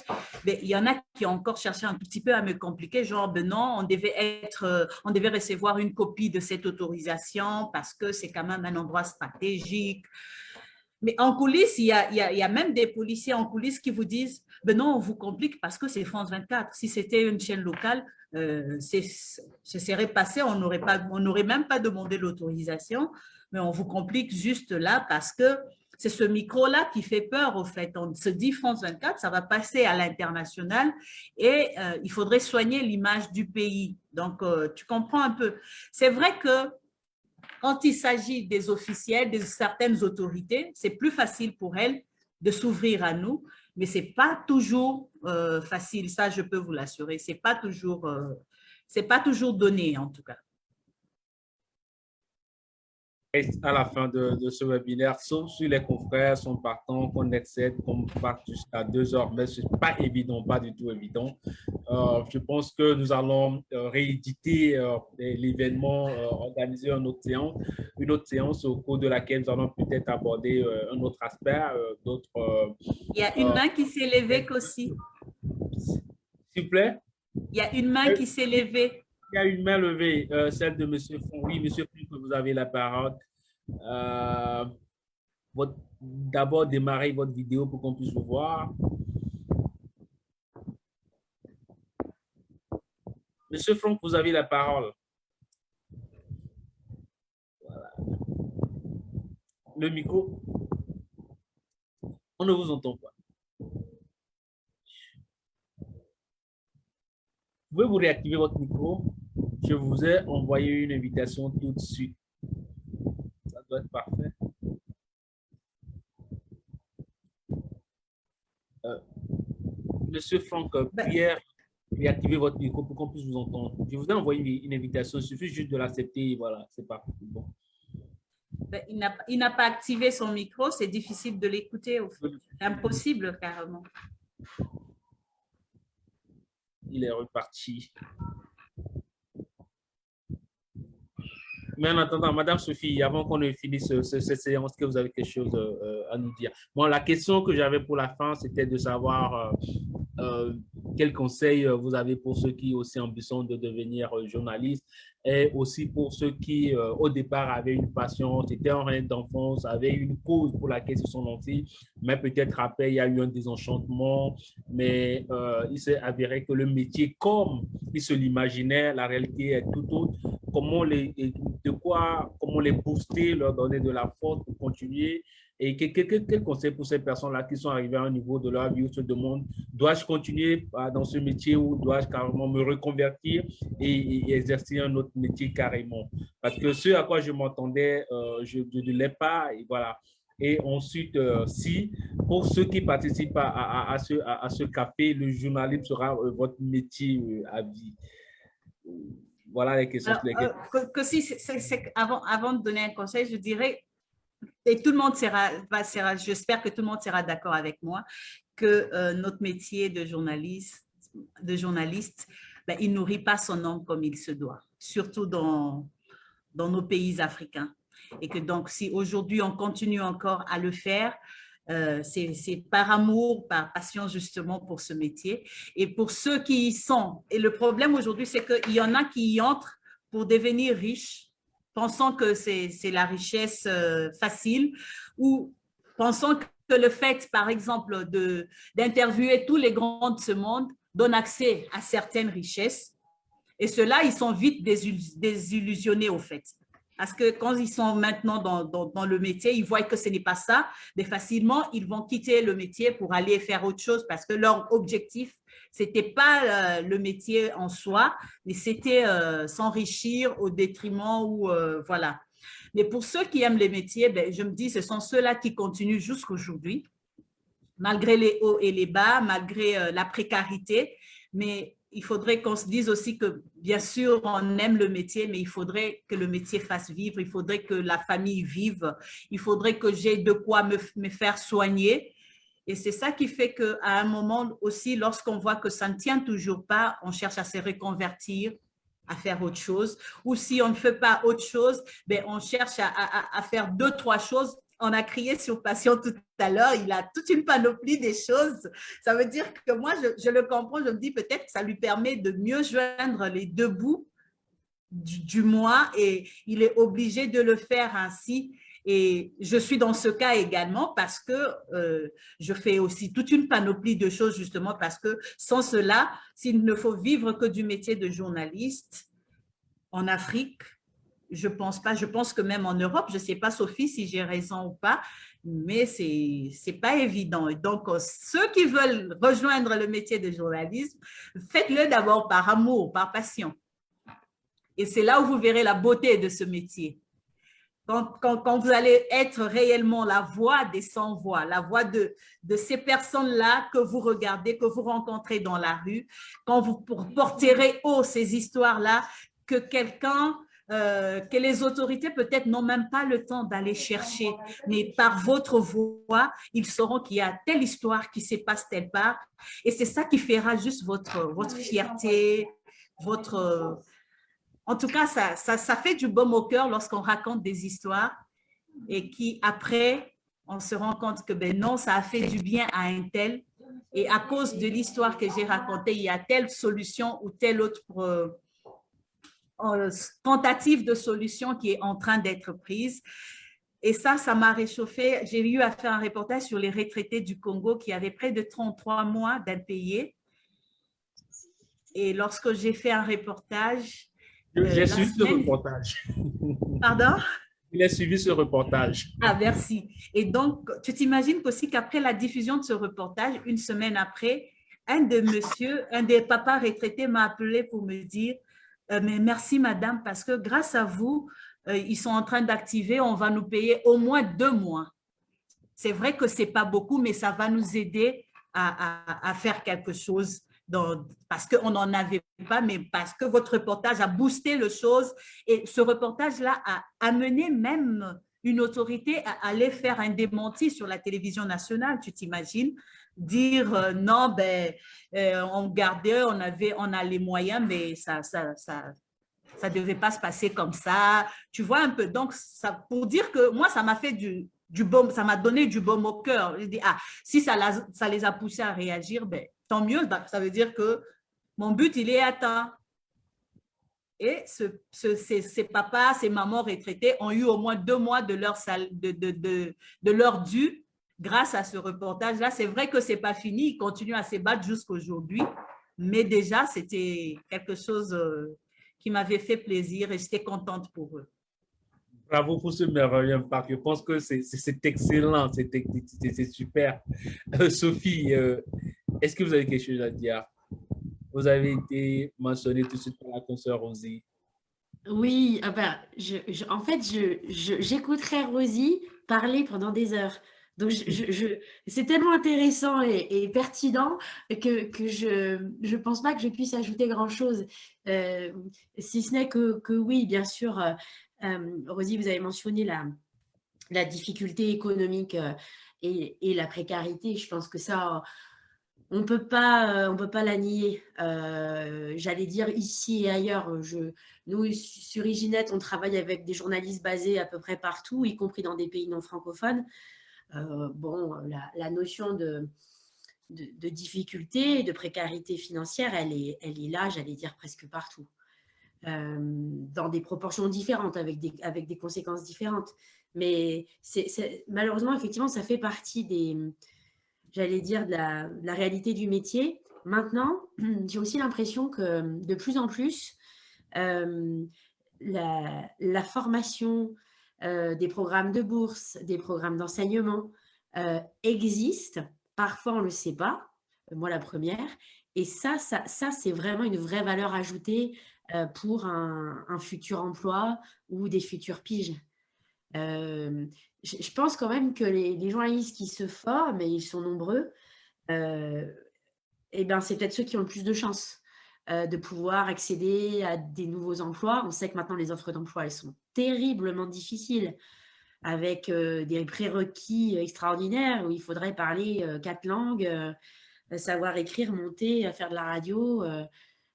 Mais il y en a qui ont encore cherché un tout petit peu à me compliquer, genre, ben non, on devait recevoir une copie de cette autorisation parce que c'est quand même un endroit stratégique. Mais en coulisses, il y a même des policiers en coulisses qui vous disent, ben non, on vous complique parce que c'est France 24. Si c'était une chaîne locale, ce serait passé, on n'aurait même pas demandé l'autorisation. Mais on vous complique juste là parce que c'est ce micro-là qui fait peur, au fait. On se dit France 24, ça va passer à l'international et il faudrait soigner l'image du pays. Donc, tu comprends un peu. C'est vrai que quand il s'agit des officiels, de certaines autorités, c'est plus facile pour elles de s'ouvrir à nous, mais ce n'est pas toujours facile, ça je peux vous l'assurer, ce n'est pas toujours donné en tout cas. À la fin de ce webinaire, sauf si les confrères sont partants, qu'on excède, qu'on parte jusqu'à 2 heures, mais ce n'est pas évident, pas du tout évident. Je pense que nous allons rééditer l'événement, organiser une autre séance au cours de laquelle nous allons peut-être aborder un autre aspect, Il y a une main qui s'est levée aussi. S'il vous plaît? Il y a une main qui s'est levée. Il y a une main levée, celle de M. Fon. Oui, M. Fon, vous avez la parole. D'abord, démarrez votre vidéo pour qu'on puisse vous voir. Monsieur Franck, vous avez la parole. Voilà. Le micro. On ne vous entend pas. Vous pouvez vous réactiver votre micro. Je vous ai envoyé une invitation tout de suite. Ça doit être parfait. Monsieur Franck, Pierre, réactivez votre micro pour qu'on puisse vous entendre. Je vous ai envoyé une invitation. Il suffit juste de l'accepter. Voilà, c'est parti. Bon. Il n'a pas activé son micro. C'est difficile de l'écouter. C'est impossible, carrément. Il est reparti. Mais en attendant, Madame Sophie, avant qu'on ne finisse cette séance, est-ce que vous avez quelque chose à nous dire? Bon, la question que j'avais pour la fin, c'était de savoir quels conseils vous avez pour ceux qui aussi ambitionnent de devenir journalistes et aussi pour ceux qui, au départ, avaient une passion, c'était un rêve d'enfance, avaient une cause pour laquelle ils se sont lancés, mais peut-être après, il y a eu un désenchantement, mais il s'est avéré que le métier, comme ils se l'imaginaient, la réalité est tout autre. Comment les booster, leur donner de la force pour continuer. Et quel conseil pour ces personnes-là qui sont arrivées à un niveau de leur vie où se demandent, dois-je continuer dans ce métier ou dois-je carrément me reconvertir et exercer un autre métier carrément? Parce que ce à quoi je m'entendais, je ne l'ai pas, et voilà. Et ensuite, si pour ceux qui participent à ce café, le journalisme sera votre métier à vie. Voilà les questions. Avant de donner un conseil, je dirais, et tout le monde j'espère que tout le monde sera d'accord avec moi, que notre métier de journaliste, ben, il ne nourrit pas son homme comme il se doit, surtout dans nos pays africains. Et que donc, si aujourd'hui on continue encore à le faire, c'est par amour, par passion justement pour ce métier. Et pour ceux qui y sont, et le problème aujourd'hui, c'est qu'il y en a qui y entrent pour devenir riches, pensant que c'est la richesse facile, ou pensant que le fait, par exemple, d'interviewer tous les grands de ce monde donne accès à certaines richesses. Et ceux-là, ils sont vite désillusionnés au fait. Parce que quand ils sont maintenant dans le métier, ils voient que ce n'est pas ça, mais facilement, ils vont quitter le métier pour aller faire autre chose parce que leur objectif, ce n'était pas le métier en soi, mais c'était s'enrichir au détriment ou voilà. Mais pour ceux qui aiment les métiers, ben, je me dis, ce sont ceux-là qui continuent jusqu'aujourd'hui, malgré les hauts et les bas, malgré la précarité, mais il faudrait qu'on se dise aussi que, bien sûr, on aime le métier, mais il faudrait que le métier fasse vivre, il faudrait que la famille vive, il faudrait que j'ai de quoi me faire soigner. Et c'est ça qui fait qu'à un moment aussi, lorsqu'on voit que ça ne tient toujours pas, on cherche à se reconvertir, à faire autre chose. Ou si on ne fait pas autre chose, ben on cherche à faire 2, 3 choses. On a crié sur Passion tout à l'heure, il a toute une panoplie des choses. Ça veut dire que moi, je le comprends, je me dis peut-être que ça lui permet de mieux joindre les 2 bouts du mois et il est obligé de le faire ainsi. Et je suis dans ce cas également parce que je fais aussi toute une panoplie de choses justement parce que sans cela, s'il ne faut vivre que du métier de journaliste en Afrique, je pense pas. Je pense que même en Europe, je ne sais pas, Sophie, si j'ai raison ou pas, mais c'est pas évident. Et donc, ceux qui veulent rejoindre le métier de journalisme, faites-le d'abord par amour, par passion. Et c'est là où vous verrez la beauté de ce métier. quand vous allez être réellement la voix des sans-voix, la voix de ces personnes-là que vous regardez, que vous rencontrez dans la rue, quand vous porterez haut ces histoires-là, que que les autorités peut-être n'ont même pas le temps d'aller chercher, mais par votre voix, ils sauront qu'il y a telle histoire qui se passe telle part, et c'est ça qui fera juste votre fierté, votre... En tout cas, ça fait du baume au cœur lorsqu'on raconte des histoires et qui, après, on se rend compte que ben non, ça a fait du bien à un tel. Et à cause de l'histoire que j'ai racontée, il y a telle solution ou telle autre tentative de solution qui est en train d'être prise. Et ça m'a réchauffé. J'ai eu à faire un reportage sur les retraités du Congo qui avaient près de 33 mois d'impayés. Et lorsque j'ai fait un reportage, j'ai suivi ce reportage. Pardon? Il a suivi ce reportage. Ah, merci. Et donc, tu t'imagines aussi qu'après la diffusion de ce reportage, une semaine après, un des papas retraités m'a appelé pour me dire mais merci madame, parce que grâce à vous, ils sont en train d'activer, on va nous payer au moins 2 mois. C'est vrai que ce n'est pas beaucoup, mais ça va nous aider à faire quelque chose. Parce qu'on n'en avait pas, mais parce que votre reportage a boosté les choses. Et ce reportage-là a amené même une autorité à aller faire un démenti sur la télévision nationale, tu t'imagines? Dire non, ben, on gardait, on a les moyens, mais ça devait pas se passer comme ça. Tu vois un peu. Donc, ça, pour dire que moi, ça m'a fait du baume, ça m'a donné du baume au cœur. Je dis, ah, si ça les a poussés à réagir, ben, tant mieux, ça veut dire que mon but, il est atteint. Et ces papas, ces mamans retraités ont eu au moins 2 mois de leur dû grâce à ce reportage-là. C'est vrai que ce n'est pas fini, ils continuent à se battre jusqu'aujourd'hui, mais déjà, c'était quelque chose qui m'avait fait plaisir et j'étais contente pour eux. Bravo pour ce merveilleux impact. Je pense que c'est excellent, c'est super. Sophie, est-ce que vous avez quelque chose à dire? Vous avez été mentionnée tout de suite par la consoeur Rosie. Oui, ben, en fait, j'écouterais Rosie parler pendant des heures. Donc, c'est tellement intéressant et pertinent que je pense pas que je puisse ajouter grand-chose. Si ce n'est que oui, bien sûr, Rosie, vous avez mentionné la difficulté économique et la précarité. Je pense que ça, on ne peut pas la nier. J'allais dire ici et ailleurs. Nous, sur Iginet, on travaille avec des journalistes basés à peu près partout, y compris dans des pays non francophones. Bon, la notion de difficulté, de précarité financière, elle est là, j'allais dire, presque partout. Dans des proportions différentes, avec des conséquences différentes. Mais malheureusement, effectivement, ça fait partie j'allais dire, de la réalité du métier. Maintenant, j'ai aussi l'impression que de plus en plus, la formation, des programmes de bourse, des programmes d'enseignement existent. Parfois, on ne le sait pas, moi la première. Et ça c'est vraiment une vraie valeur ajoutée pour un futur emploi ou des futurs piges. Je pense quand même que les journalistes qui se forment, et ils sont nombreux, et ben, c'est peut-être ceux qui ont le plus de chances de pouvoir accéder à des nouveaux emplois. On sait que maintenant, les offres d'emploi, elles sont terriblement difficiles, avec des prérequis extraordinaires où il faudrait parler 4 langues, savoir écrire, monter, faire de la radio.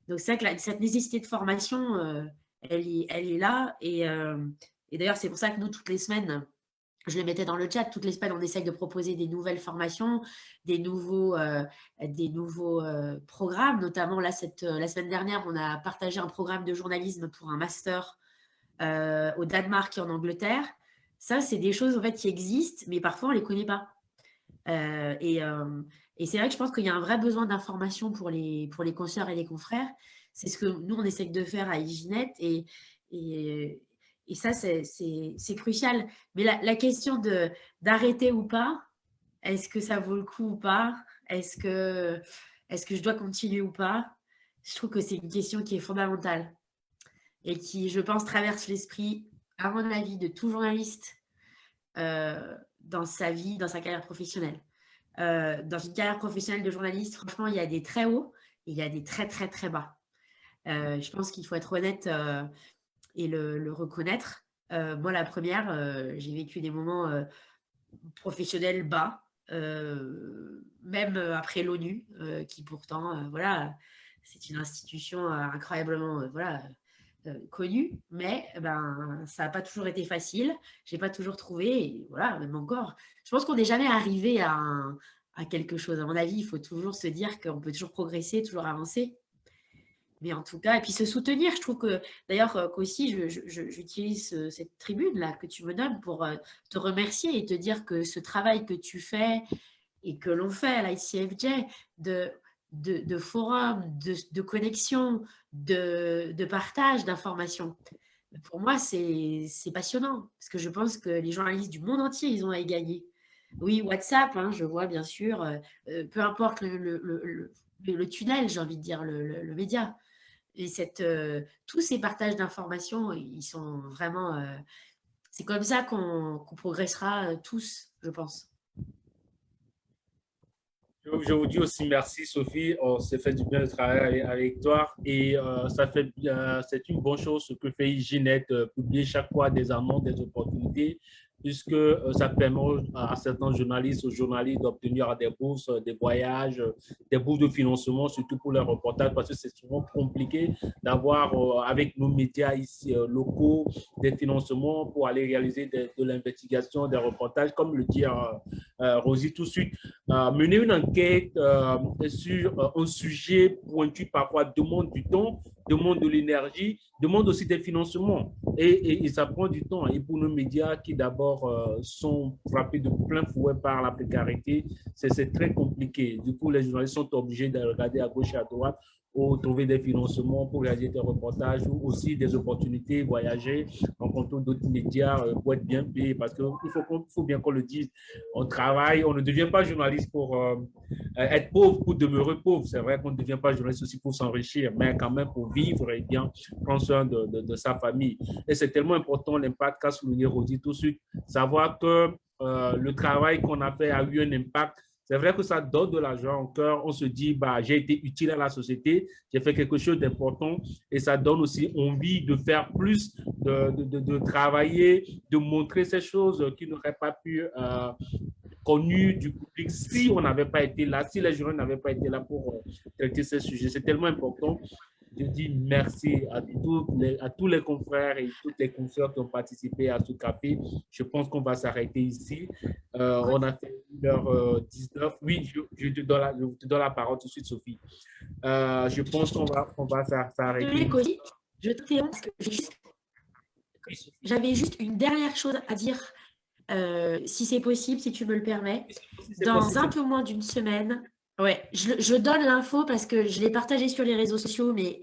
Donc, c'est vrai que cette nécessité de formation, elle est là. Et d'ailleurs, c'est pour ça que nous, toutes les semaines, je le mettais dans le chat, toutes les semaines, on essaye de proposer des nouvelles formations, des nouveaux programmes. Notamment, là, la semaine dernière, on a partagé un programme de journalisme pour un master au Danemark et en Angleterre. Ça, c'est des choses en fait, qui existent, mais parfois, on ne les connaît pas. Et c'est vrai que je pense qu'il y a un vrai besoin d'information pour les consoeurs et les confrères. C'est ce que nous, on essaie de faire à Iginet. Et ça, c'est crucial. Mais la question d'arrêter ou pas, est-ce que ça vaut le coup ou pas? Est-ce que je dois continuer ou pas? Je trouve que c'est une question qui est fondamentale et qui, je pense, traverse l'esprit à mon avis, de tout journaliste dans sa vie, dans sa carrière professionnelle. Dans une carrière professionnelle de journaliste, franchement, il y a des très hauts et il y a des très, très, très bas. Je pense qu'il faut être honnête et le reconnaître. Moi, la première, j'ai vécu des moments professionnels bas, même après l'ONU, qui pourtant, voilà, c'est une institution incroyablement connue, mais ben, ça n'a pas toujours été facile. Je n'ai pas toujours trouvé, et voilà, même encore. Je pense qu'on n'est jamais arrivé à quelque chose. À mon avis, il faut toujours se dire qu'on peut toujours progresser, toujours avancer. Mais en tout cas, et puis se soutenir, je trouve que, d'ailleurs, qu'aussi, j'utilise cette tribune-là que tu me donnes pour te remercier et te dire que ce travail que tu fais et que l'on fait à l'ICFJ de forum, de connexion, de partage d'informations, pour moi, c'est passionnant parce que je pense que les journalistes du monde entier, ils ont à y gagner. Oui, WhatsApp, hein, je vois bien sûr, peu importe le tunnel, j'ai envie de dire, le média. Et tous ces partages d'informations, ils sont vraiment... c'est comme ça qu'on progressera tous, je pense. Je vous dis aussi merci, Sophie. On s'est fait du bien de travailler avec toi et c'est une bonne chose ce que fait Ginette, publier chaque fois des annonces, des opportunités, puisque ça permet à certains journalistes, aux journalistes d'obtenir des bourses, des voyages, des bourses de financement, surtout pour les reportages, parce que c'est souvent compliqué d'avoir avec nos médias ici locaux des financements pour aller réaliser de l'investigation, des reportages, comme le dit Rosie tout de suite. Mener une enquête sur un sujet pointu parfois demande du temps, demande de l'énergie, demande aussi des financements et ça prend du temps. Et pour nos médias qui d'abord sont frappés de plein fouet par la précarité, c'est très compliqué. Du coup, les journalistes sont obligés de regarder à gauche et à droite pour trouver des financements pour réaliser des reportages ou aussi des opportunités, voyager, rencontrer d'autres médias pour être bien payé. Parce qu'il faut bien qu'on le dise, on travaille, on ne devient pas journaliste pour être pauvre, pour demeurer pauvre. C'est vrai qu'on ne devient pas journaliste aussi pour s'enrichir, mais quand même pour vivre et bien prendre soin de sa famille. Et c'est tellement important l'impact qu'a souligné Rosie tout de suite, savoir que le travail qu'on a fait a eu un impact. C'est vrai que ça donne de la joie en cœur. On se dit, bah, j'ai été utile à la société, j'ai fait quelque chose d'important et ça donne aussi envie de faire plus, de travailler, de montrer ces choses qui n'auraient pas pu connues du public si on n'avait pas été là, si les journalistes n'avaient pas été là pour traiter ces sujets. C'est tellement important. Je dis merci à tous les confrères et toutes les confrères qui ont participé à ce café. Je pense qu'on va s'arrêter ici. On a fait 1h19. Oui, je te donne la parole tout de suite, Sophie. Je pense qu'on va s'arrêter. Je t'interromps parce que j'avais juste une dernière chose à dire, si c'est possible, si tu me le permets. Dans un peu moins d'une semaine, ouais, je donne l'info parce que je l'ai partagé sur les réseaux sociaux, mais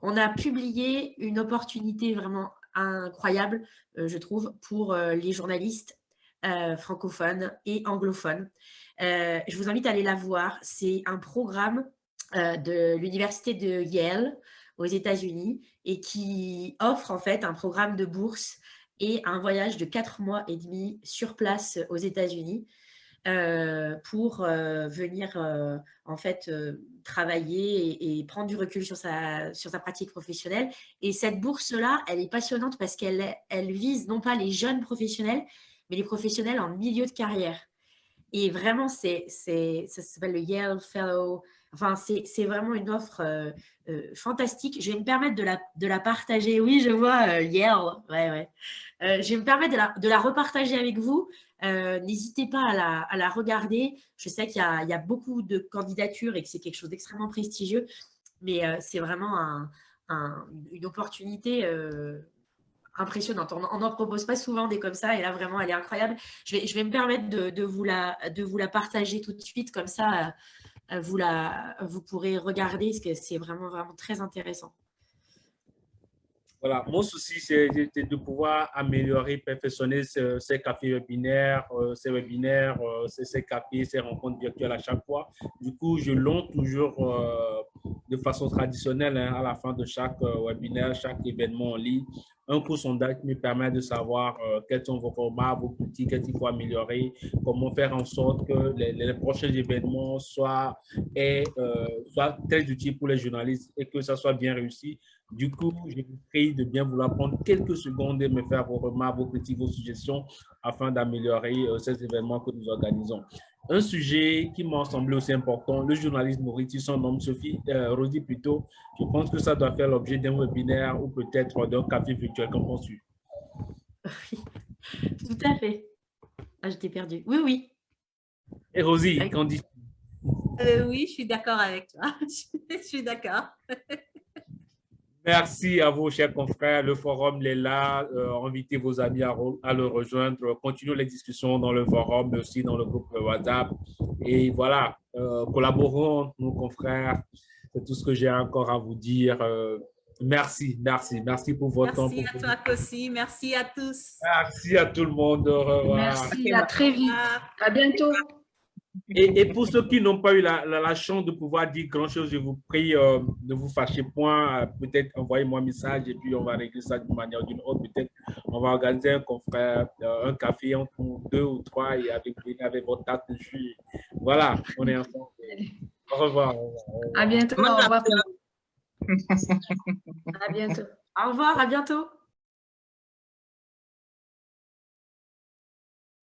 on a publié une opportunité vraiment incroyable, je trouve, pour les journalistes francophones et anglophones. Je vous invite à aller la voir. C'est un programme de l'université de Yale aux États-Unis et qui offre en fait un programme de bourse et un voyage de 4 mois et demi sur place aux États-Unis pour venir en fait travailler et prendre du recul sur sa pratique professionnelle. Et cette bourse-là, elle est passionnante parce qu'elle vise non pas les jeunes professionnels, mais les professionnels en milieu de carrière. Et vraiment, ça s'appelle le Yale Fellow. Enfin, c'est vraiment une offre fantastique. Je vais me permettre de la partager. Oui, je vois Yale. Ouais. Je vais me permettre de la repartager avec vous. N'hésitez pas à la regarder. Je sais qu'il y a beaucoup de candidatures et que c'est quelque chose d'extrêmement prestigieux, mais c'est vraiment une opportunité impressionnante. On n'en propose pas souvent des comme ça et là, vraiment, elle est incroyable. Je vais me permettre de vous la partager tout de suite, comme ça, vous pourrez regarder parce que c'est vraiment, vraiment très intéressant. Voilà, mon souci, c'est de pouvoir améliorer, perfectionner ces cafés webinaires, ces cafés, ces rencontres virtuelles à chaque fois. Du coup, je longe toujours de façon traditionnelle, hein, à la fin de chaque webinaire, chaque événement en ligne, un court sondage qui me permet de savoir quels sont vos remarques, vos critiques, qu'est-ce qu'il faut améliorer, comment faire en sorte que les prochains événements soient très utiles pour les journalistes et que ça soit bien réussi. Du coup, je vous prie de bien vouloir prendre quelques secondes et me faire vos remarques, vos critiques, vos suggestions afin d'améliorer ces événements que nous organisons. Un sujet qui m'a semblé aussi important, le journaliste Maurice, son nom, Rosie plutôt, je pense que ça doit faire l'objet d'un webinaire ou peut-être d'un café virtuel, qu'en penses-tu? Oui, tout à fait. Ah, je t'ai perdu. Oui, oui. Et Rosie, qu'en dis-tu? Oui, je suis d'accord avec toi. Je suis d'accord. Merci à vous, chers confrères. Le forum est là. Invitez vos amis à le rejoindre. Continuons les discussions dans le forum, mais aussi dans le groupe WhatsApp. Et voilà, collaborons, nos confrères. C'est tout ce que j'ai encore à vous dire. Merci pour votre temps. Merci à toi aussi. Merci à tous. Merci à tout le monde. Au revoir. Merci, à très vite. À bientôt. Et pour ceux qui n'ont pas eu la chance de pouvoir dire grand-chose, je vous prie de vous fâcher point. Peut-être envoyez-moi un message et puis on va régler ça d'une manière ou d'une autre. Peut-être on va organiser un café entre 2 ou 3 et avec votre tarte de jus. Voilà, on est ensemble. Au revoir. À bientôt. Au revoir. À bientôt. Au revoir, à bientôt.